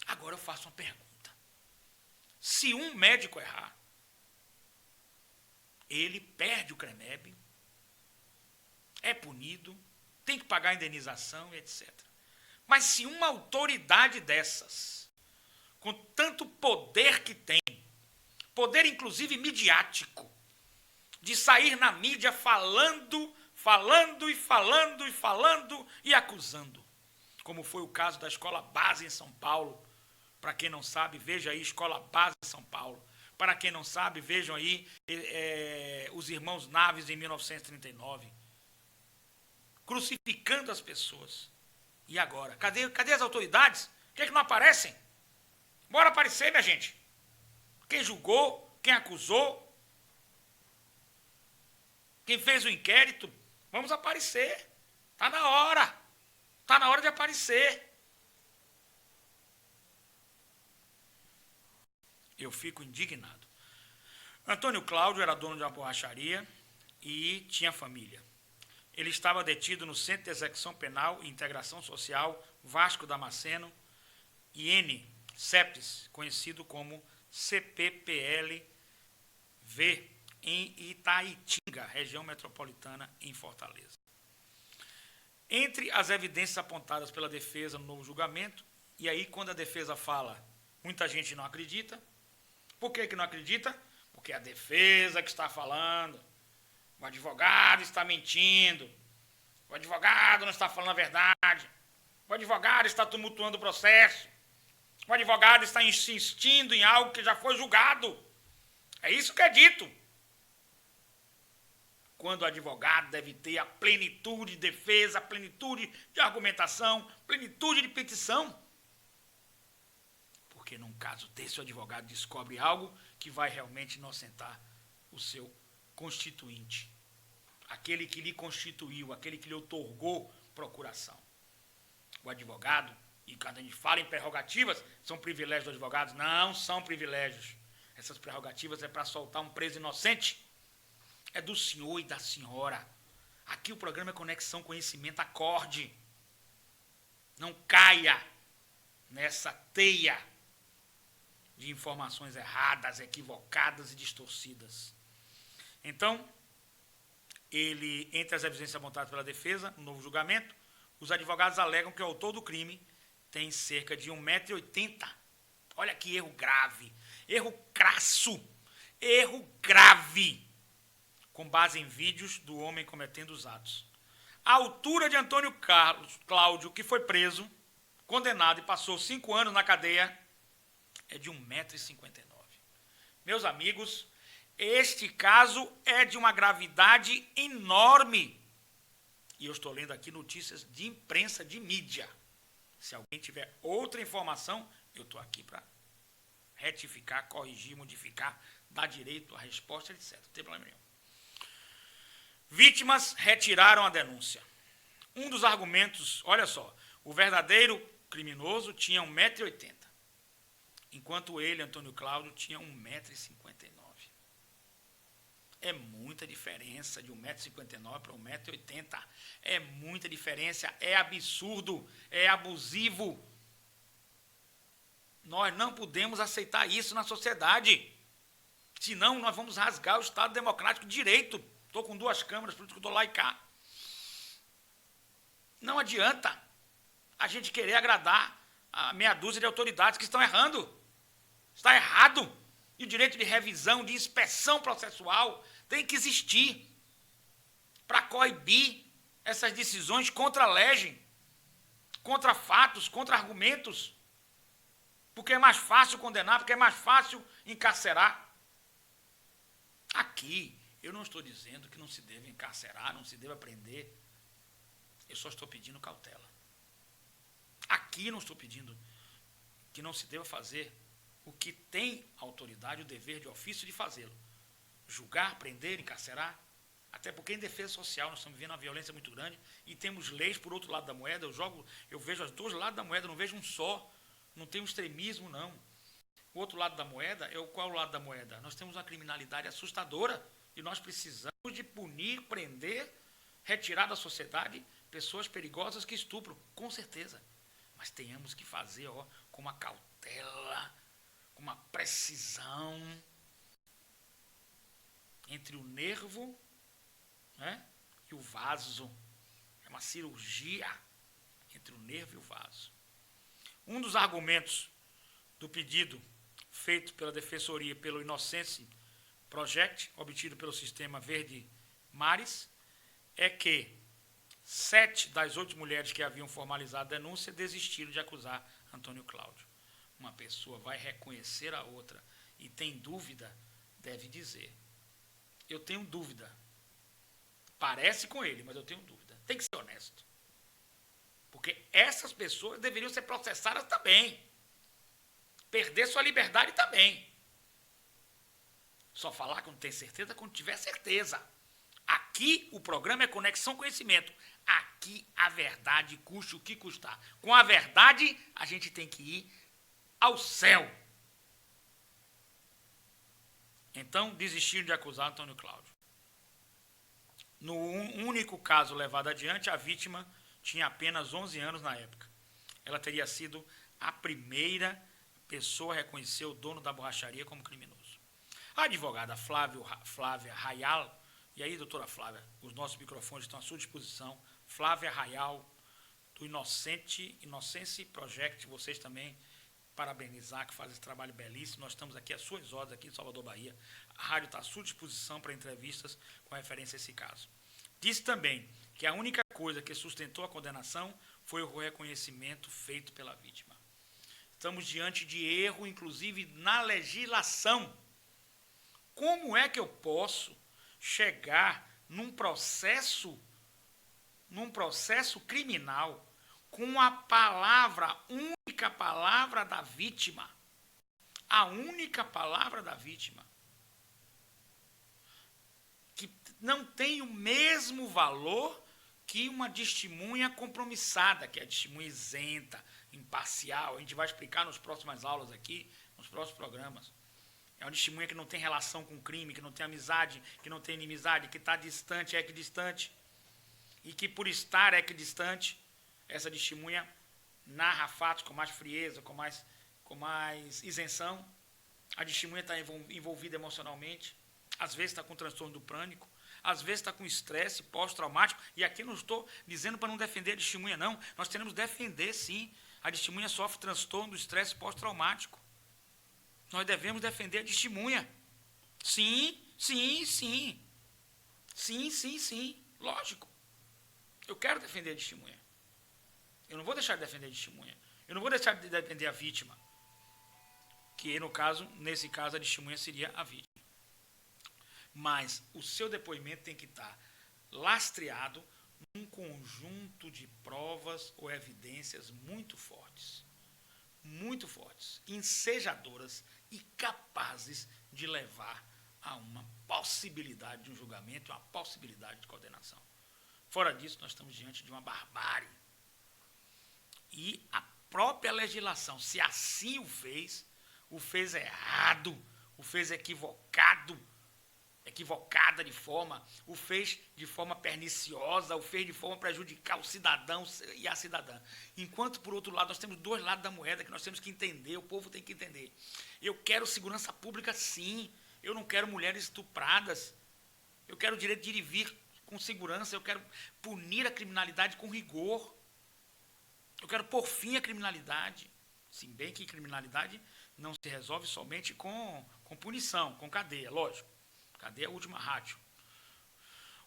Agora eu faço uma pergunta. Se um médico errar, ele perde o CREMEB, é punido, tem que pagar a indenização, etc. Mas se uma autoridade dessas, com tanto poder que tem, poder inclusive midiático, de sair na mídia falando e acusando, como foi o caso da Escola Base em São Paulo. Para quem não sabe, veja aí, Escola Base em São Paulo. Para quem não sabe, vejam aí os irmãos Naves em 1939. Crucificando as pessoas. E agora? Cadê as autoridades? Por que não aparecem? Bora aparecer, minha gente. Quem julgou, quem acusou, quem fez o inquérito, vamos aparecer. Tá na hora. Tá na hora de aparecer. Eu fico indignado. Antônio Cláudio era dono de uma borracharia e tinha família. Ele estava detido no Centro de Execução Penal e Integração Social Vasco Damasceno, IN, CEPES, conhecido como CPPL-V, em Itaitinga, região metropolitana, em Fortaleza. Entre as evidências apontadas pela defesa no novo julgamento, e aí quando a defesa fala, muita gente não acredita. Por que não acredita? Porque é a defesa que está falando, o advogado está mentindo, o advogado não está falando a verdade, o advogado está tumultuando o processo, o advogado está insistindo em algo que já foi julgado. É isso que é dito. Quando o advogado deve ter a plenitude de defesa, a plenitude de argumentação, plenitude de petição. Porque num caso desse o advogado descobre algo que vai realmente inocentar o seu constituinte. Aquele que lhe constituiu, aquele que lhe outorgou procuração. O advogado, e quando a gente fala em prerrogativas, são privilégios dos advogados? Não são privilégios. Essas prerrogativas é para soltar um preso inocente. É do senhor e da senhora. Aqui o programa é Conexão Conhecimento, acorde. Não caia nessa teia de informações erradas, equivocadas e distorcidas. Então, entre as evidências apontadas pela defesa, no novo julgamento, os advogados alegam que o autor do crime tem cerca de 1,80 m. Olha que erro grave, erro crasso, erro grave, com base em vídeos do homem cometendo os atos. A altura de Antônio Cláudio, que foi preso, condenado e passou 5 anos na cadeia, é de 1,59 m. Meus amigos, este caso é de uma gravidade enorme. E eu estou lendo aqui notícias de imprensa, de mídia. Se alguém tiver outra informação, eu estou aqui para retificar, corrigir, modificar, dar direito à resposta, etc. Não tem problema nenhum. Vítimas retiraram a denúncia. Um dos argumentos, olha só, o verdadeiro criminoso tinha 1,80 m, enquanto ele, Antônio Cláudio, tinha 1,59 m. É muita diferença de 1,59 m para 1,80 m. É muita diferença, é absurdo, é abusivo. Nós não podemos aceitar isso na sociedade. Senão nós vamos rasgar o Estado Democrático de Direito. Estou com 2 câmaras, por isso que eu estou lá e cá. Não adianta a gente querer agradar a meia dúzia de autoridades que estão errando. Está errado. E o direito de revisão, de inspeção processual tem que existir para coibir essas decisões contra a lei, contra fatos, contra argumentos. Porque é mais fácil condenar, porque é mais fácil encarcerar. Aqui, eu não estou dizendo que não se deve encarcerar, não se deve prender. Eu só estou pedindo cautela. Aqui não estou pedindo que não se deva fazer o que tem a autoridade, o dever de ofício de fazê-lo. Julgar, prender, encarcerar. Até porque em defesa social nós estamos vivendo uma violência muito grande e temos leis por outro lado da moeda. Eu vejo os 2 lados da moeda, não vejo um só. Não tem um extremismo, não. O outro lado da moeda qual é o lado da moeda? Nós temos uma criminalidade assustadora e nós precisamos de punir, prender, retirar da sociedade pessoas perigosas que estupram, com certeza. Mas tenhamos que fazer com uma cautela, com uma precisão entre o nervo, né, e o vaso. É uma cirurgia entre o nervo e o vaso. Um dos argumentos do pedido feito pela Defensoria pelo Innocence Project, obtido pelo sistema Verde Mares, é que 7 das 8 mulheres que haviam formalizado a denúncia desistiram de acusar Antônio Cláudio. Uma pessoa vai reconhecer a outra e tem dúvida, deve dizer. Eu tenho dúvida. Parece com ele, mas eu tenho dúvida. Tem que ser honesto. Porque essas pessoas deveriam ser processadas também. perder sua liberdade também. Só falar que não tem certeza quando tiver certeza. Aqui o programa é Conexão Conhecimento. Aqui a verdade custe o que custar. Com a verdade a gente tem que ir ao céu. Então desistiram de acusar Antônio Cláudio. No único caso levado adiante, a vítima tinha apenas 11 anos na época. Ela teria sido a primeira pessoa a reconhecer o dono da borracharia como criminoso. A advogada Flávia Rayal, e aí, doutora Flávia, os nossos microfones estão à sua disposição. Flávia Rayal, do Inocência Project, vocês também parabenizar, que faz esse trabalho belíssimo. Nós estamos aqui às suas ordens, aqui em Salvador, Bahia. A rádio está à sua disposição para entrevistas com referência a esse caso. Disse também que a única coisa que sustentou a condenação foi o reconhecimento feito pela vítima. Estamos diante de erro, inclusive, na legislação. Como é que eu posso chegar num processo criminal com a única palavra da vítima? A única palavra da vítima. Que não tem o mesmo valor que uma testemunha compromissada, que é a testemunha isenta, imparcial. A gente vai explicar nas próximas aulas aqui, nos próximos programas. É uma testemunha que não tem relação com o crime, que não tem amizade, que não tem inimizade, que está distante, é equidistante. E que por estar equidistante, essa testemunha narra fatos com mais frieza, com mais isenção. A testemunha está envolvida emocionalmente, às vezes está com transtorno do pânico, às vezes está com estresse pós-traumático. E aqui não estou dizendo para não defender a testemunha, não. Nós temos que defender, sim. A testemunha sofre transtorno do estresse pós-traumático. Nós devemos defender a testemunha. Sim, sim, sim. Sim, sim, sim. Lógico. Eu quero defender a testemunha. Eu não vou deixar de defender a testemunha. Eu não vou deixar de defender a vítima. Que, nesse caso, a testemunha seria a vítima. Mas o seu depoimento tem que estar lastreado num conjunto de provas ou evidências muito fortes, ensejadoras e capazes de levar a uma possibilidade de um julgamento, uma possibilidade de condenação. Fora disso, nós estamos diante de uma barbárie. E a própria legislação, se assim o fez errado, o fez equivocada o fez de forma perniciosa, o fez de forma a prejudicar o cidadão e a cidadã. Enquanto, por outro lado, nós temos dois lados da moeda que nós temos que entender, o povo tem que entender. Eu quero segurança pública, sim. Eu não quero mulheres estupradas. Eu quero o direito de ir e vir com segurança. Eu quero punir a criminalidade com rigor. Eu quero pôr fim à criminalidade. Se bem que criminalidade não se resolve somente com punição, com cadeia, lógico. Cadeia é a última ratio,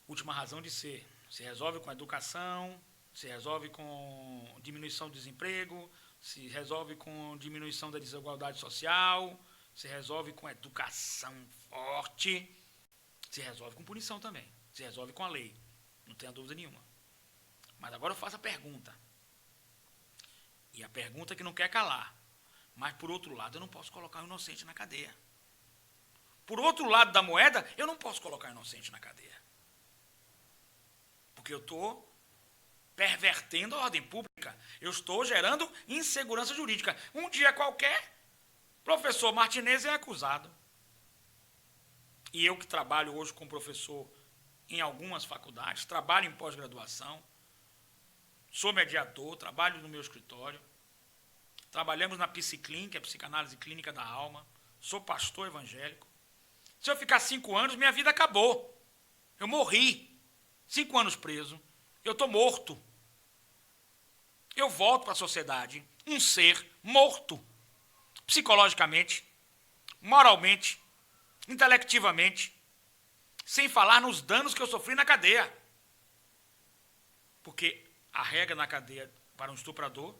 última razão de ser. Se resolve com educação, se resolve com diminuição do desemprego, se resolve com diminuição da desigualdade social, se resolve com educação forte, se resolve com punição também, se resolve com a lei, não tenha dúvida nenhuma. Mas agora eu faço a pergunta. E a pergunta que não quer calar. Mas, por outro lado, eu não posso colocar o inocente na cadeia. Por outro lado da moeda, eu não posso colocar o inocente na cadeia. Porque eu estou pervertendo a ordem pública. Eu estou gerando insegurança jurídica. Um dia qualquer, professor Martinez é acusado. E eu que trabalho hoje como professor em algumas faculdades, trabalho em pós-graduação, sou mediador, trabalho no meu escritório, trabalhamos na Psiclin, que é a psicanálise clínica da alma, sou pastor evangélico. Se eu ficar 5 anos, minha vida acabou. Eu morri. 5 anos preso. Eu estou morto. Eu volto para a sociedade um ser morto. Psicologicamente, moralmente, intelectivamente, sem falar nos danos que eu sofri na cadeia. Porque a regra na cadeia para um estuprador,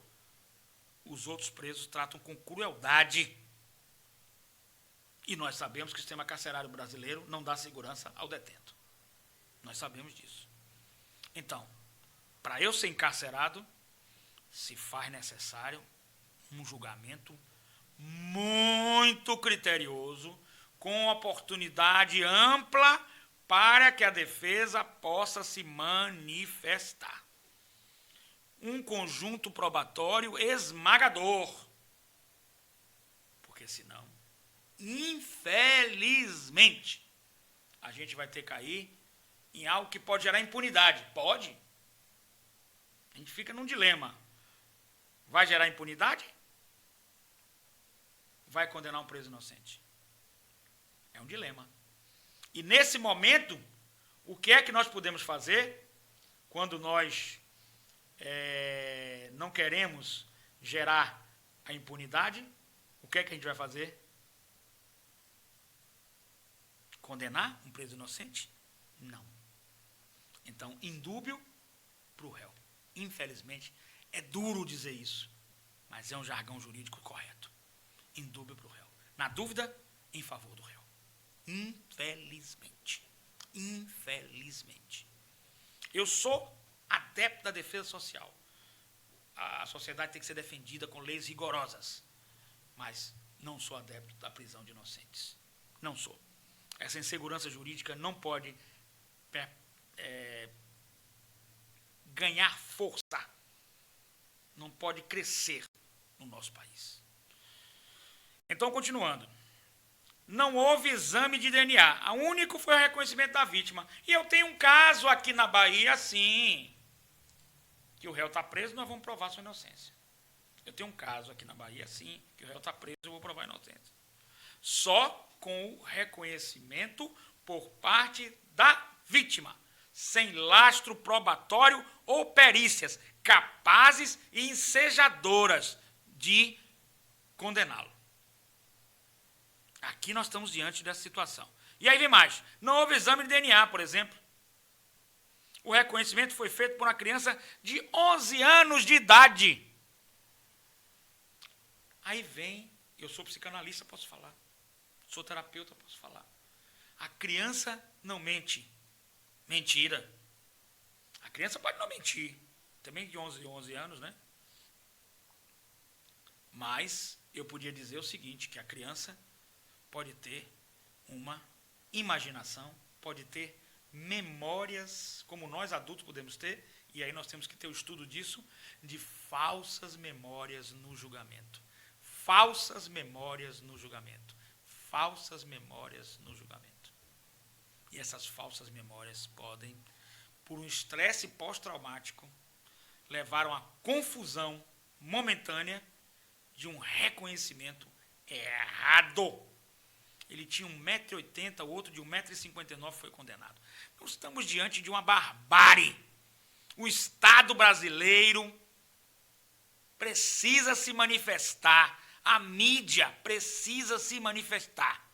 os outros presos tratam com crueldade. E nós sabemos que o sistema carcerário brasileiro não dá segurança ao detento. Nós sabemos disso. Então, para eu ser encarcerado, se faz necessário um julgamento muito criterioso, com oportunidade ampla para que a defesa possa se manifestar. Um conjunto probatório esmagador. Porque senão, infelizmente, a gente vai ter que cair em algo que pode gerar impunidade. Pode. A gente fica num dilema. Vai gerar impunidade? Vai condenar um preso inocente? É um dilema. E nesse momento, o que é que nós podemos fazer quando nós não queremos gerar a impunidade? O que é que a gente vai fazer? Condenar um preso inocente? Não. Então, indúbio para o réu. Infelizmente, é duro dizer isso, mas é um jargão jurídico correto. Indúbio para o réu. Na dúvida, em favor do réu. Infelizmente. Infelizmente. Eu sou adepto da defesa social. A sociedade tem que ser defendida com leis rigorosas. Mas não sou adepto da prisão de inocentes. Não sou. Essa insegurança jurídica não pode ganhar força. Não pode crescer no nosso país. Então, continuando. Não houve exame de DNA. O único foi o reconhecimento da vítima. E eu tenho um caso aqui na Bahia, sim, que o réu está preso, nós vamos provar sua inocência. Eu tenho um caso aqui na Bahia, sim, que o réu está preso, eu vou provar a inocência. Só com o reconhecimento por parte da vítima, sem lastro probatório ou perícias capazes e ensejadoras de condená-lo. Aqui nós estamos diante dessa situação. E aí vem mais. Não houve exame de DNA, por exemplo. O reconhecimento foi feito por uma criança de 11 anos de idade. Aí vem, eu sou psicanalista, posso falar. Sou terapeuta, posso falar. A criança não mente. Mentira. A criança pode não mentir. Também de 11 anos, né? Mas eu podia dizer o seguinte, que a criança pode ter uma imaginação, pode ter memórias, como nós adultos podemos ter, e aí nós temos que ter o estudo disso, de falsas memórias no julgamento. Falsas memórias no julgamento. Falsas memórias no julgamento. E essas falsas memórias podem, por um estresse pós-traumático, levar a uma confusão momentânea de um reconhecimento errado. Ele tinha 1,80 m, o outro de 1,59 m foi condenado. Nós estamos diante de uma barbárie. O Estado brasileiro precisa se manifestar. A mídia precisa se manifestar.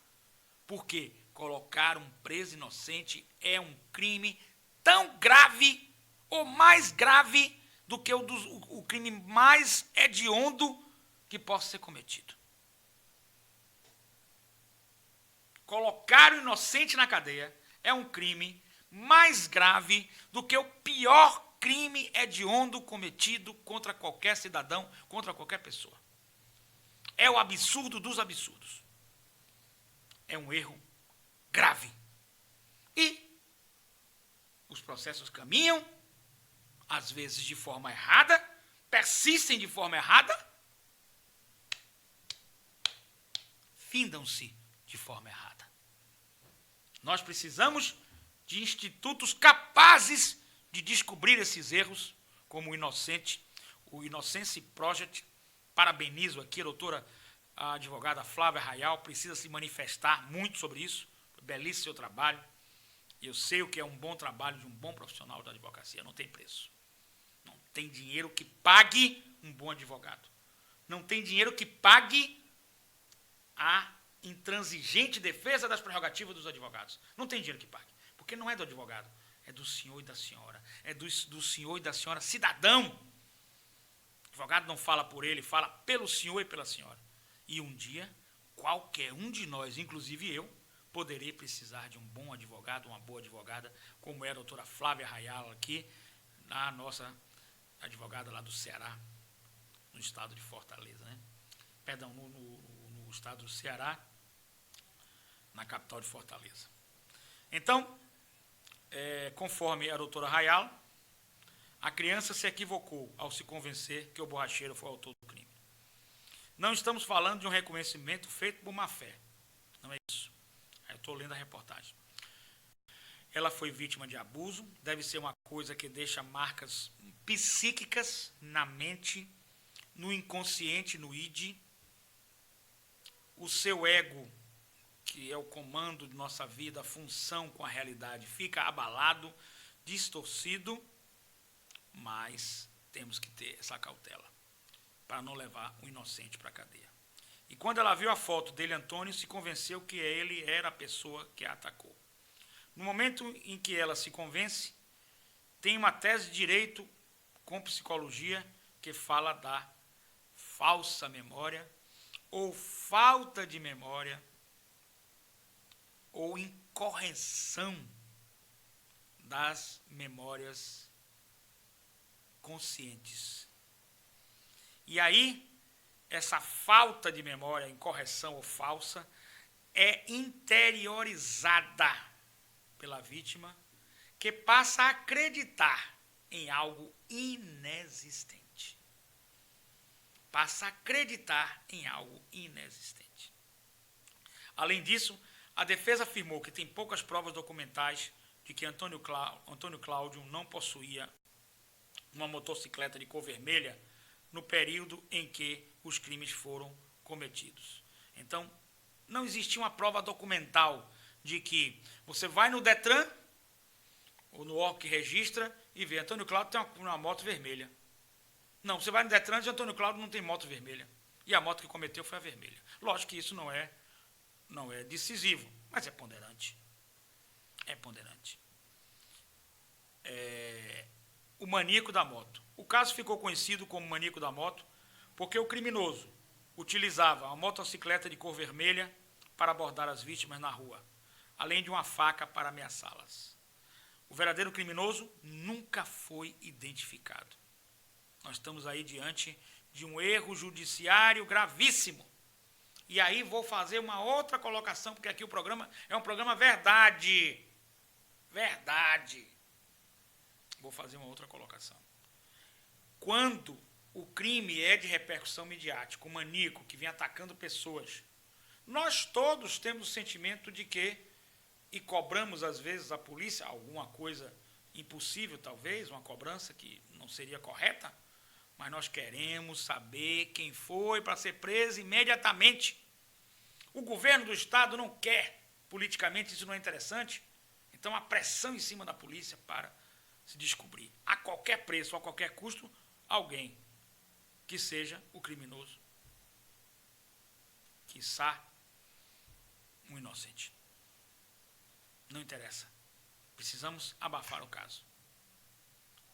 Porque colocar um preso inocente é um crime tão grave ou mais grave do que o crime mais hediondo que possa ser cometido. Colocar o inocente na cadeia é um crime mais grave do que o pior crime hediondo cometido contra qualquer cidadão, contra qualquer pessoa. É o absurdo dos absurdos. É um erro grave. E os processos caminham, às vezes de forma errada, persistem de forma errada, findam-se de forma errada. Nós precisamos de institutos capazes de descobrir esses erros, como o Innocence Project. Parabenizo aqui a doutora a advogada Flávia Rayal, precisa se manifestar muito sobre isso. Belíssimo seu trabalho. E eu sei o que é um bom trabalho de um bom profissional da advocacia. Não tem preço. Não tem dinheiro que pague um bom advogado. Não tem dinheiro que pague a intransigente defesa das prerrogativas dos advogados. Não tem dinheiro que pague. Porque não é do advogado. É do senhor e da senhora. É do senhor e da senhora cidadão. O advogado não fala por ele, fala pelo senhor e pela senhora. E um dia, qualquer um de nós, inclusive eu, poderei precisar de um bom advogado, uma boa advogada, como é a doutora Flávia Rayal aqui, a nossa advogada lá do Ceará, no estado de Fortaleza, né? Perdão, no o estado do Ceará, na capital de Fortaleza. Então, conforme a doutora Rayala, a criança se equivocou ao se convencer que o borracheiro foi o autor do crime. Não estamos falando de um reconhecimento feito por má fé. Não é isso. Eu estou lendo a reportagem. Ela foi vítima de abuso, deve ser uma coisa que deixa marcas psíquicas na mente, no inconsciente, no id. O seu ego, que é o comando de nossa vida, a função com a realidade, fica abalado, distorcido, mas temos que ter essa cautela para não levar o inocente para a cadeia. E quando ela viu a foto dele, Antônio, se convenceu que ele era a pessoa que a atacou. No momento em que ela se convence, tem uma tese de direito com psicologia que fala da falsa memória, ou falta de memória, ou incorreção das memórias conscientes. E aí, essa falta de memória, incorreção ou falsa, é interiorizada pela vítima, que passa a acreditar em algo inexistente. Passa a acreditar em algo inexistente. Além disso, a defesa afirmou que tem poucas provas documentais de que Antônio Cláudio não possuía uma motocicleta de cor vermelha no período em que os crimes foram cometidos. Então, não existia uma prova documental de que você vai no Detran, ou no órgão que registra, e vê, Antônio Cláudio tem uma moto vermelha. Não, você vai no Detran e diz, Antônio Cláudio não tem moto vermelha. E a moto que cometeu foi a vermelha. Lógico que isso não é decisivo, mas é ponderante. É ponderante. O maníaco da moto. O caso ficou conhecido como maníaco da moto porque o criminoso utilizava uma motocicleta de cor vermelha para abordar as vítimas na rua, além de uma faca para ameaçá-las. O verdadeiro criminoso nunca foi identificado. Nós estamos aí diante de um erro judiciário gravíssimo. E aí vou fazer uma outra colocação, porque aqui o programa é um programa verdade. Verdade. Vou fazer uma outra colocação. Quando o crime é de repercussão midiática, o maníaco que vem atacando pessoas, nós todos temos o sentimento de que, e cobramos às vezes a polícia, alguma coisa impossível talvez, uma cobrança que não seria correta, mas nós queremos saber quem foi para ser preso imediatamente. O governo do Estado não quer, politicamente isso não é interessante, então a pressão em cima da polícia para se descobrir, a qualquer preço, a qualquer custo, alguém que seja o criminoso, quiçá um inocente. Não interessa. Precisamos abafar o caso.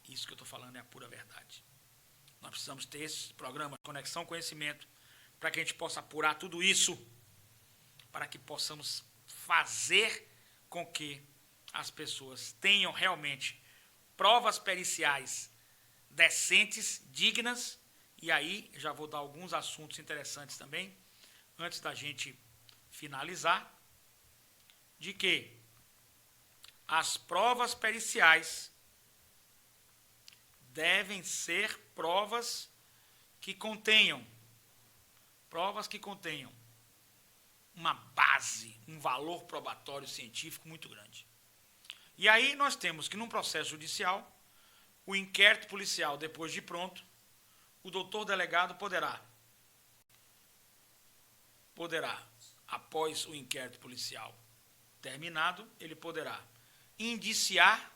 Isso que eu estou falando é a pura verdade. Nós precisamos ter esse programa Conexão Conhecimento para que a gente possa apurar tudo isso, para que possamos fazer com que as pessoas tenham realmente provas periciais decentes, dignas, e aí já vou dar alguns assuntos interessantes também, antes da gente finalizar, de que as provas periciais devem ser provas que contenham uma base, um valor probatório científico muito grande. E aí nós temos que, num processo judicial, o inquérito policial, depois de pronto, o doutor delegado poderá, após o inquérito policial terminado, ele poderá indiciar,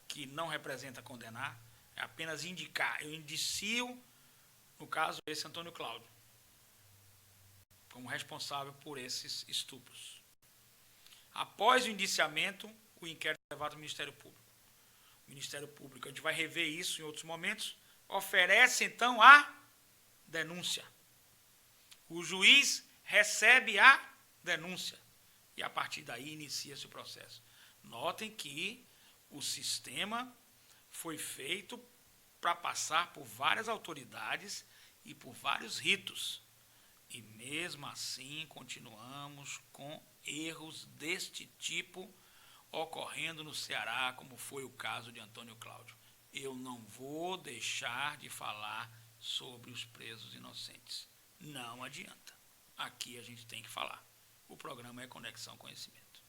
que não representa condenar, é apenas indicar. Eu indicio, no caso, esse Antônio Cláudio, como responsável por esses estupros. Após o indiciamento, o inquérito é levado ao Ministério Público. O Ministério Público, a gente vai rever isso em outros momentos, oferece, então, a denúncia. O juiz recebe a denúncia e, a partir daí, inicia-se o processo. Notem que o sistema foi feito para passar por várias autoridades e por vários ritos. E mesmo assim continuamos com erros deste tipo ocorrendo no Ceará, como foi o caso de Antônio Cláudio. Eu não vou deixar de falar sobre os presos inocentes. Não adianta. Aqui a gente tem que falar. O programa é Conexão Conhecimento.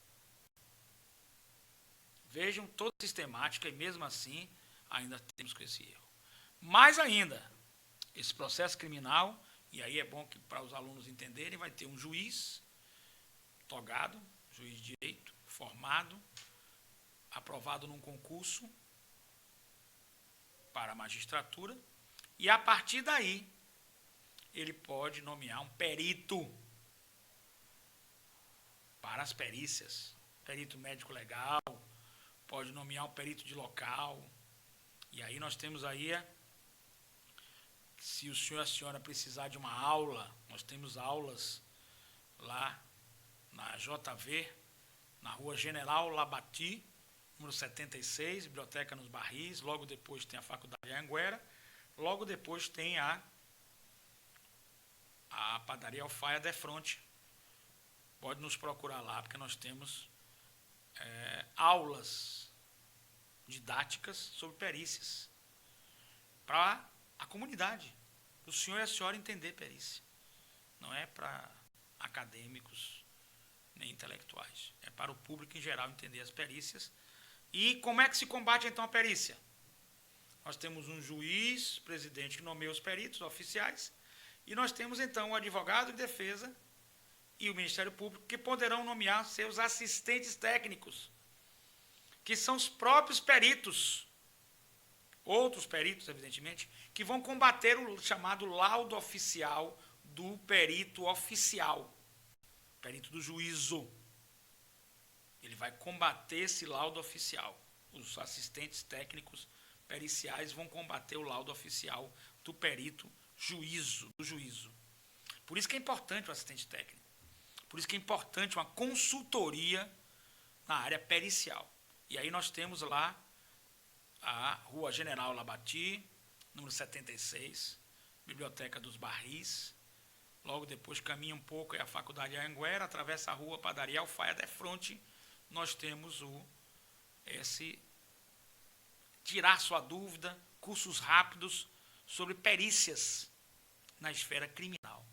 Vejam toda a sistemática e mesmo assim ainda temos com esse erro. Mais ainda, esse processo criminal, e aí é bom que para os alunos entenderem, vai ter um juiz togado, juiz de direito, formado, aprovado num concurso para a magistratura, e a partir daí ele pode nomear um perito para as perícias, perito médico legal, pode nomear um perito de local, e aí nós temos aí, se o senhor e a senhora precisar de uma aula, nós temos aulas lá na JV, na rua General Labati, número 76, Biblioteca nos Barris, logo depois tem a Faculdade Anhanguera, logo depois tem a Padaria Alfaia Defronte. Pode nos procurar lá, porque nós temos aulas didáticas sobre perícias para a comunidade, para o senhor e a senhora entender perícia. Não é para acadêmicos nem intelectuais, é para o público em geral entender as perícias. E como é que se combate então a perícia? Nós temos um juiz, presidente, que nomeia os peritos oficiais, e nós temos então o advogado de defesa e o Ministério Público, que poderão nomear seus assistentes técnicos, que são os próprios peritos, outros peritos, evidentemente, que vão combater o chamado laudo oficial do perito oficial, perito do juízo. Ele vai combater esse laudo oficial. Os assistentes técnicos periciais vão combater o laudo oficial do perito do juízo. Por isso que é importante o assistente técnico. Por isso que é importante uma consultoria na área pericial. E aí nós temos lá a Rua General Labati, número 76, Biblioteca dos Barris. Logo depois caminha um pouco, é a Faculdade Anhanguera, atravessa a rua Padaria Alfaia Defronte. Nós temos esse tirar sua dúvida, cursos rápidos sobre perícias na esfera criminal.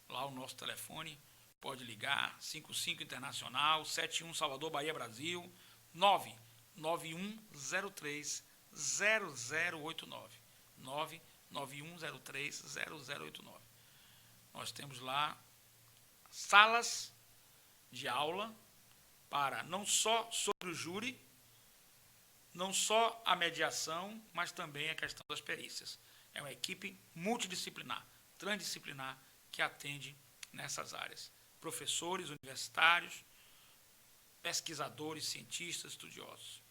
Lá o nosso telefone, pode ligar, 55 Internacional, 71 Salvador, Bahia, Brasil, 99103 0089. 99103 0089. Nós temos lá salas de aula para não só sobre o júri, não só a mediação, mas também a questão das perícias. É uma equipe multidisciplinar, transdisciplinar, que atende nessas áreas. Professores universitários, pesquisadores, cientistas, estudiosos.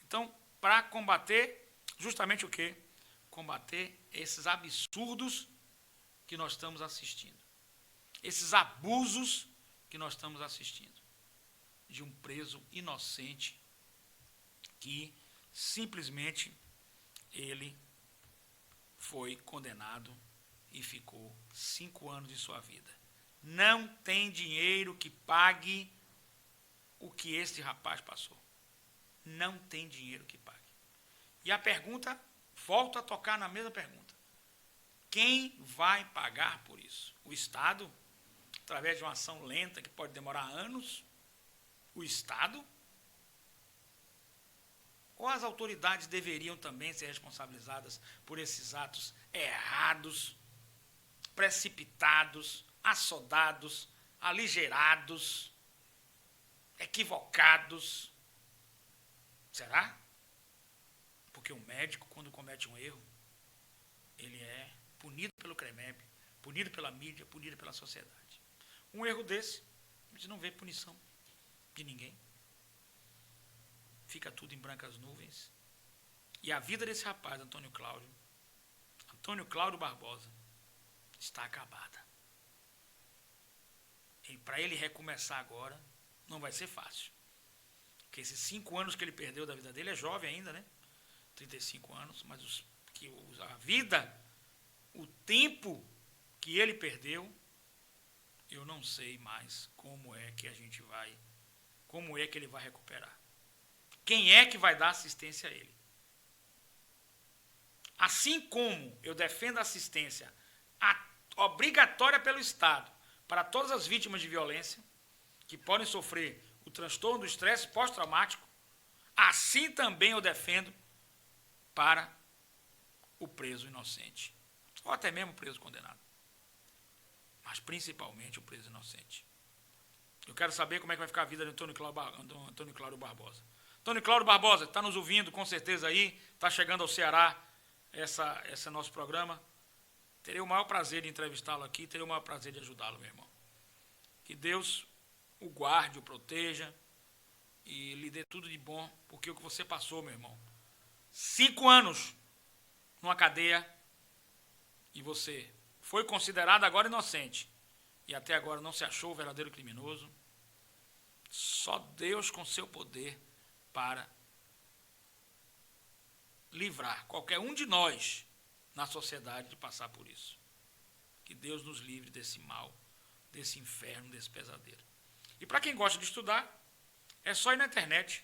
Então, para combater justamente o quê? Combater esses absurdos que nós estamos assistindo. Esses abusos que nós estamos assistindo. De um preso inocente que simplesmente ele foi condenado e ficou 5 anos de sua vida. Não tem dinheiro que pague o que este rapaz passou. Não tem dinheiro que pague. E a pergunta, volto a tocar na mesma pergunta. Quem vai pagar por isso? O Estado? Através de uma ação lenta que pode demorar anos? O Estado? Ou as autoridades deveriam também ser responsabilizadas por esses atos errados, precipitados, assodados, aligerados, equivocados? Será? Porque o médico, quando comete um erro, ele é punido pelo CREMEB, punido pela mídia, punido pela sociedade. Um erro desse, a gente não vê punição de ninguém. Fica tudo em brancas nuvens. E a vida desse rapaz, Antônio Cláudio Barbosa, está acabada. E para ele recomeçar agora, não vai ser fácil. Porque esses 5 anos que ele perdeu da vida dele, é jovem ainda, né? 35 anos, mas a vida, o tempo que ele perdeu, eu não sei mais como é que ele vai recuperar. Quem é que vai dar assistência a ele? Assim como eu defendo a assistência obrigatória pelo Estado para todas as vítimas de violência que podem sofrer o transtorno do estresse pós-traumático, assim também eu defendo para o preso inocente, ou até mesmo o preso condenado, mas principalmente o preso inocente. Eu quero saber como é que vai ficar a vida de Antônio Cláudio Barbosa. Antônio Cláudio Barbosa, está nos ouvindo com certeza aí, está chegando ao Ceará, esse nosso programa. Terei o maior prazer de entrevistá-lo aqui, terei o maior prazer de ajudá-lo, meu irmão. Que Deus o guarde, o proteja e lhe dê tudo de bom, porque o que você passou, meu irmão, 5 anos numa cadeia e você foi considerado agora inocente e até agora não se achou o verdadeiro criminoso. Só Deus com seu poder para livrar qualquer um de nós na sociedade de passar por isso. Que Deus nos livre desse mal, desse inferno, desse pesadelo. E para quem gosta de estudar, é só ir na internet,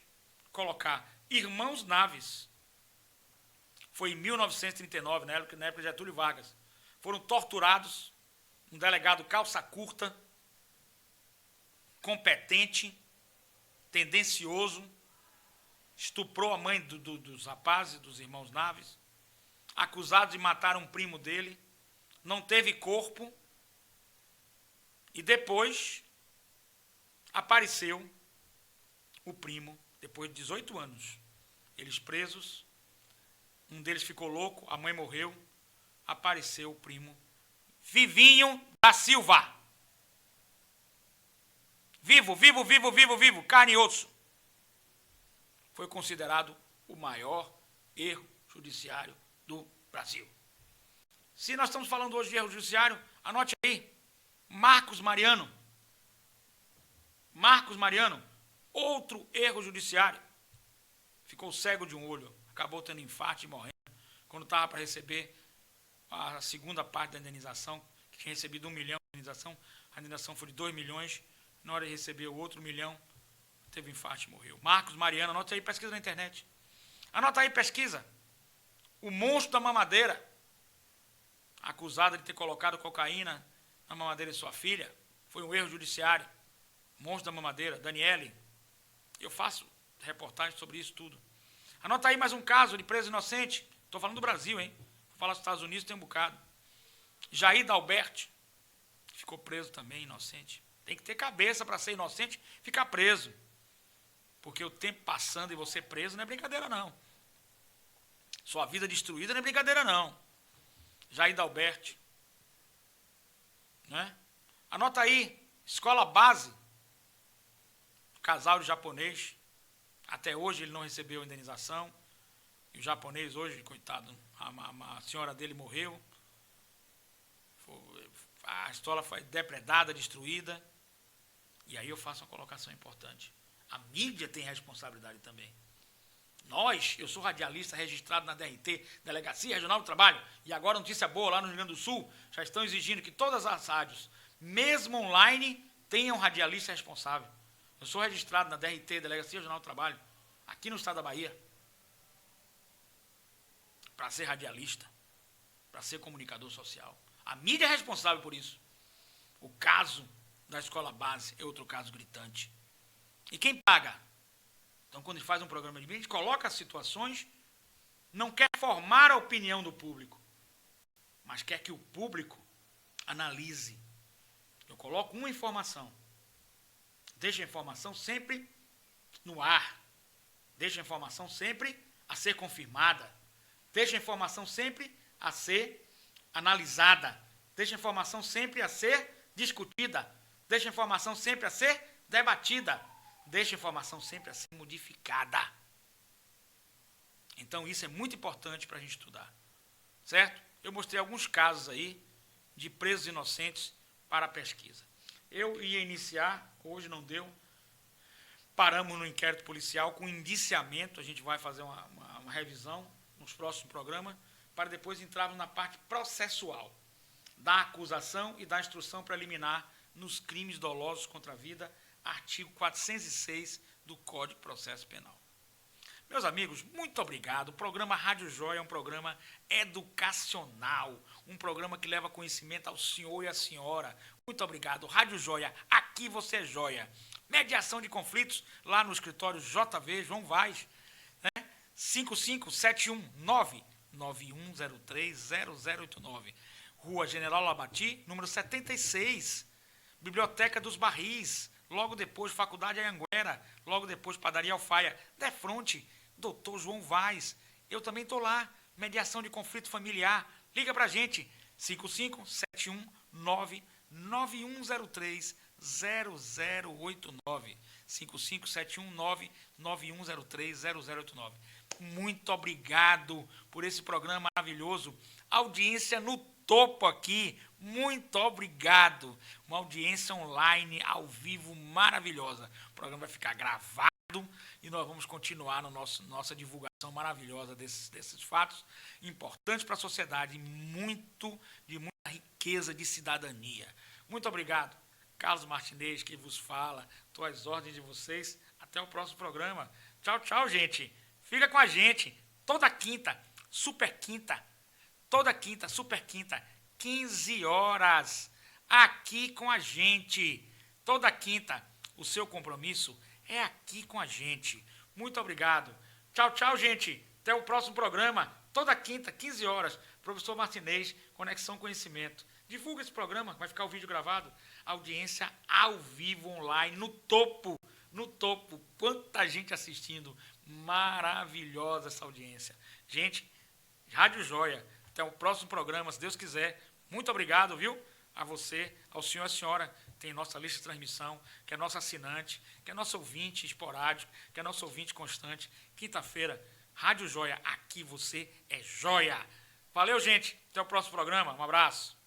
colocar Irmãos Naves. Foi em 1939, na época de Getúlio Vargas. Foram torturados, um delegado calça curta, competente, tendencioso, estuprou a mãe dos rapazes, dos irmãos Naves, acusado de matar um primo dele, não teve corpo, e depois apareceu o primo, depois de 18 anos. Eles presos, um deles ficou louco, a mãe morreu, apareceu o primo, Vivinho da Silva. Vivo, carne e osso. Foi considerado o maior erro judiciário do Brasil. Se nós estamos falando hoje de erro judiciário, anote aí, Marcos Mariano, outro erro judiciário. Ficou cego de um olho, acabou tendo infarto e morrendo, quando estava para receber a segunda parte da indenização, que tinha recebido 1 milhão de indenização, a indenização foi de 2 milhões, na hora de receber o outro 1 milhão, teve infarto e morreu. Marcos Mariano, anota aí, pesquisa na internet. Anota aí, pesquisa. O monstro da mamadeira, acusado de ter colocado cocaína na mamadeira de sua filha, foi um erro judiciário. Monstro da mamadeira, Daniele. Eu faço reportagem sobre isso tudo. Anota aí mais um caso de preso inocente. Estou falando do Brasil, hein? Vou falar dos Estados Unidos, tem um bocado. Jair Dalberti, ficou preso também, inocente. Tem que ter cabeça para ser inocente e ficar preso. Porque o tempo passando e você preso não é brincadeira, não. Sua vida destruída não é brincadeira, não. Jair Dalberti. Né? Anota aí, escola base. Casal de japonês. Até hoje ele não recebeu a indenização. E o japonês hoje, coitado, a senhora dele morreu. A escola foi depredada, destruída. E aí eu faço uma colocação importante. A mídia tem responsabilidade também. Eu sou radialista registrado na DRT, Delegacia Regional do Trabalho, e agora notícia boa, lá no Rio Grande do Sul, já estão exigindo que todas as rádios, mesmo online, tenham radialista responsável. Eu sou registrado na DRT, Delegacia Regional do Trabalho, aqui no estado da Bahia, para ser radialista, para ser comunicador social. A mídia é responsável por isso. O caso da escola base é outro caso gritante. E quem paga? Então, quando a gente faz um programa de mídia, a gente coloca as situações, não quer formar a opinião do público, mas quer que o público analise. Eu coloco uma informação, deixo a informação sempre no ar, deixo a informação sempre a ser confirmada, deixo a informação sempre a ser analisada, deixo a informação sempre a ser discutida, deixo a informação sempre a ser debatida, deixa a informação sempre a ser modificada. Então, isso é muito importante para a gente estudar. Certo? Eu mostrei alguns casos aí de presos inocentes para a pesquisa. Eu ia iniciar, hoje não deu, paramos no inquérito policial com indiciamento, a gente vai fazer uma revisão nos próximos programas, para depois entrarmos na parte processual, da acusação e da instrução preliminar nos crimes dolosos contra a vida, artigo 406 do Código de Processo Penal. Meus amigos, muito obrigado. O programa Rádio Joia é um programa educacional, um programa que leva conhecimento ao senhor e à senhora. Muito obrigado. Rádio Joia, aqui você é joia. Mediação de conflitos lá no escritório JV João Vaz, né? 55719-9103-0089. Rua General Labati, número 76. Biblioteca dos Barris, logo depois Faculdade Anhanguera, logo depois Padaria Alfaia, defronte Dr. João Vaz. Eu também estou lá. Mediação de conflito familiar. Liga pra gente. 55719-9103-0089. 55719-9103-0089. Muito obrigado por esse programa maravilhoso. Audiência no topo aqui. Muito obrigado. Uma audiência online, ao vivo, maravilhosa. O programa vai ficar gravado e nós vamos continuar na nossa divulgação maravilhosa desses fatos importantes para a sociedade, de muita riqueza de cidadania. Muito obrigado. Carlos Martinez, que vos fala. Estou às ordens de vocês. Até o próximo programa. Tchau, tchau, gente. Fica com a gente. Toda quinta, super quinta. Toda quinta, super quinta. 15 horas. Aqui com a gente. Toda quinta. O seu compromisso é aqui com a gente. Muito obrigado. Tchau, tchau, gente. Até o próximo programa. Toda quinta, 15 horas. Professor Martinez, Conexão Conhecimento. Divulga esse programa, vai ficar o vídeo gravado. Audiência ao vivo, online, no topo. No topo. Quanta gente assistindo. Maravilhosa essa audiência. Gente, Rádio Joia. Até o próximo programa, se Deus quiser. Muito obrigado, viu? A você, ao senhor e à senhora, tem nossa lista de transmissão, que é nosso assinante, que é nosso ouvinte esporádico, que é nosso ouvinte constante. Quinta-feira, Rádio Joia, aqui você é joia. Valeu, gente. Até o próximo programa. Um abraço.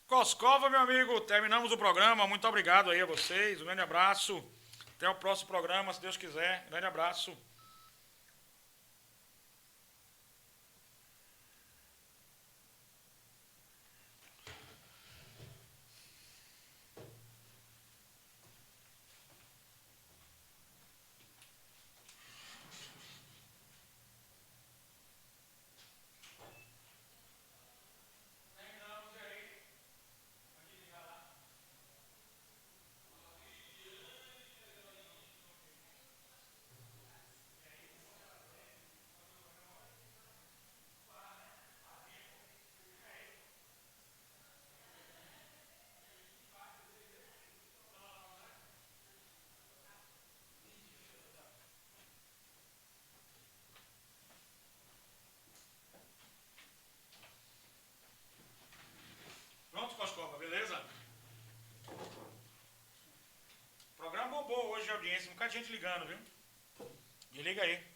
Coscova, meu amigo, terminamos o programa. Muito obrigado aí a vocês. Um grande abraço. Até o próximo programa, se Deus quiser. Um grande abraço. Pronto, Coscova, beleza? O programa bombou hoje de audiência, um bocado de gente ligando, viu? Desliga aí.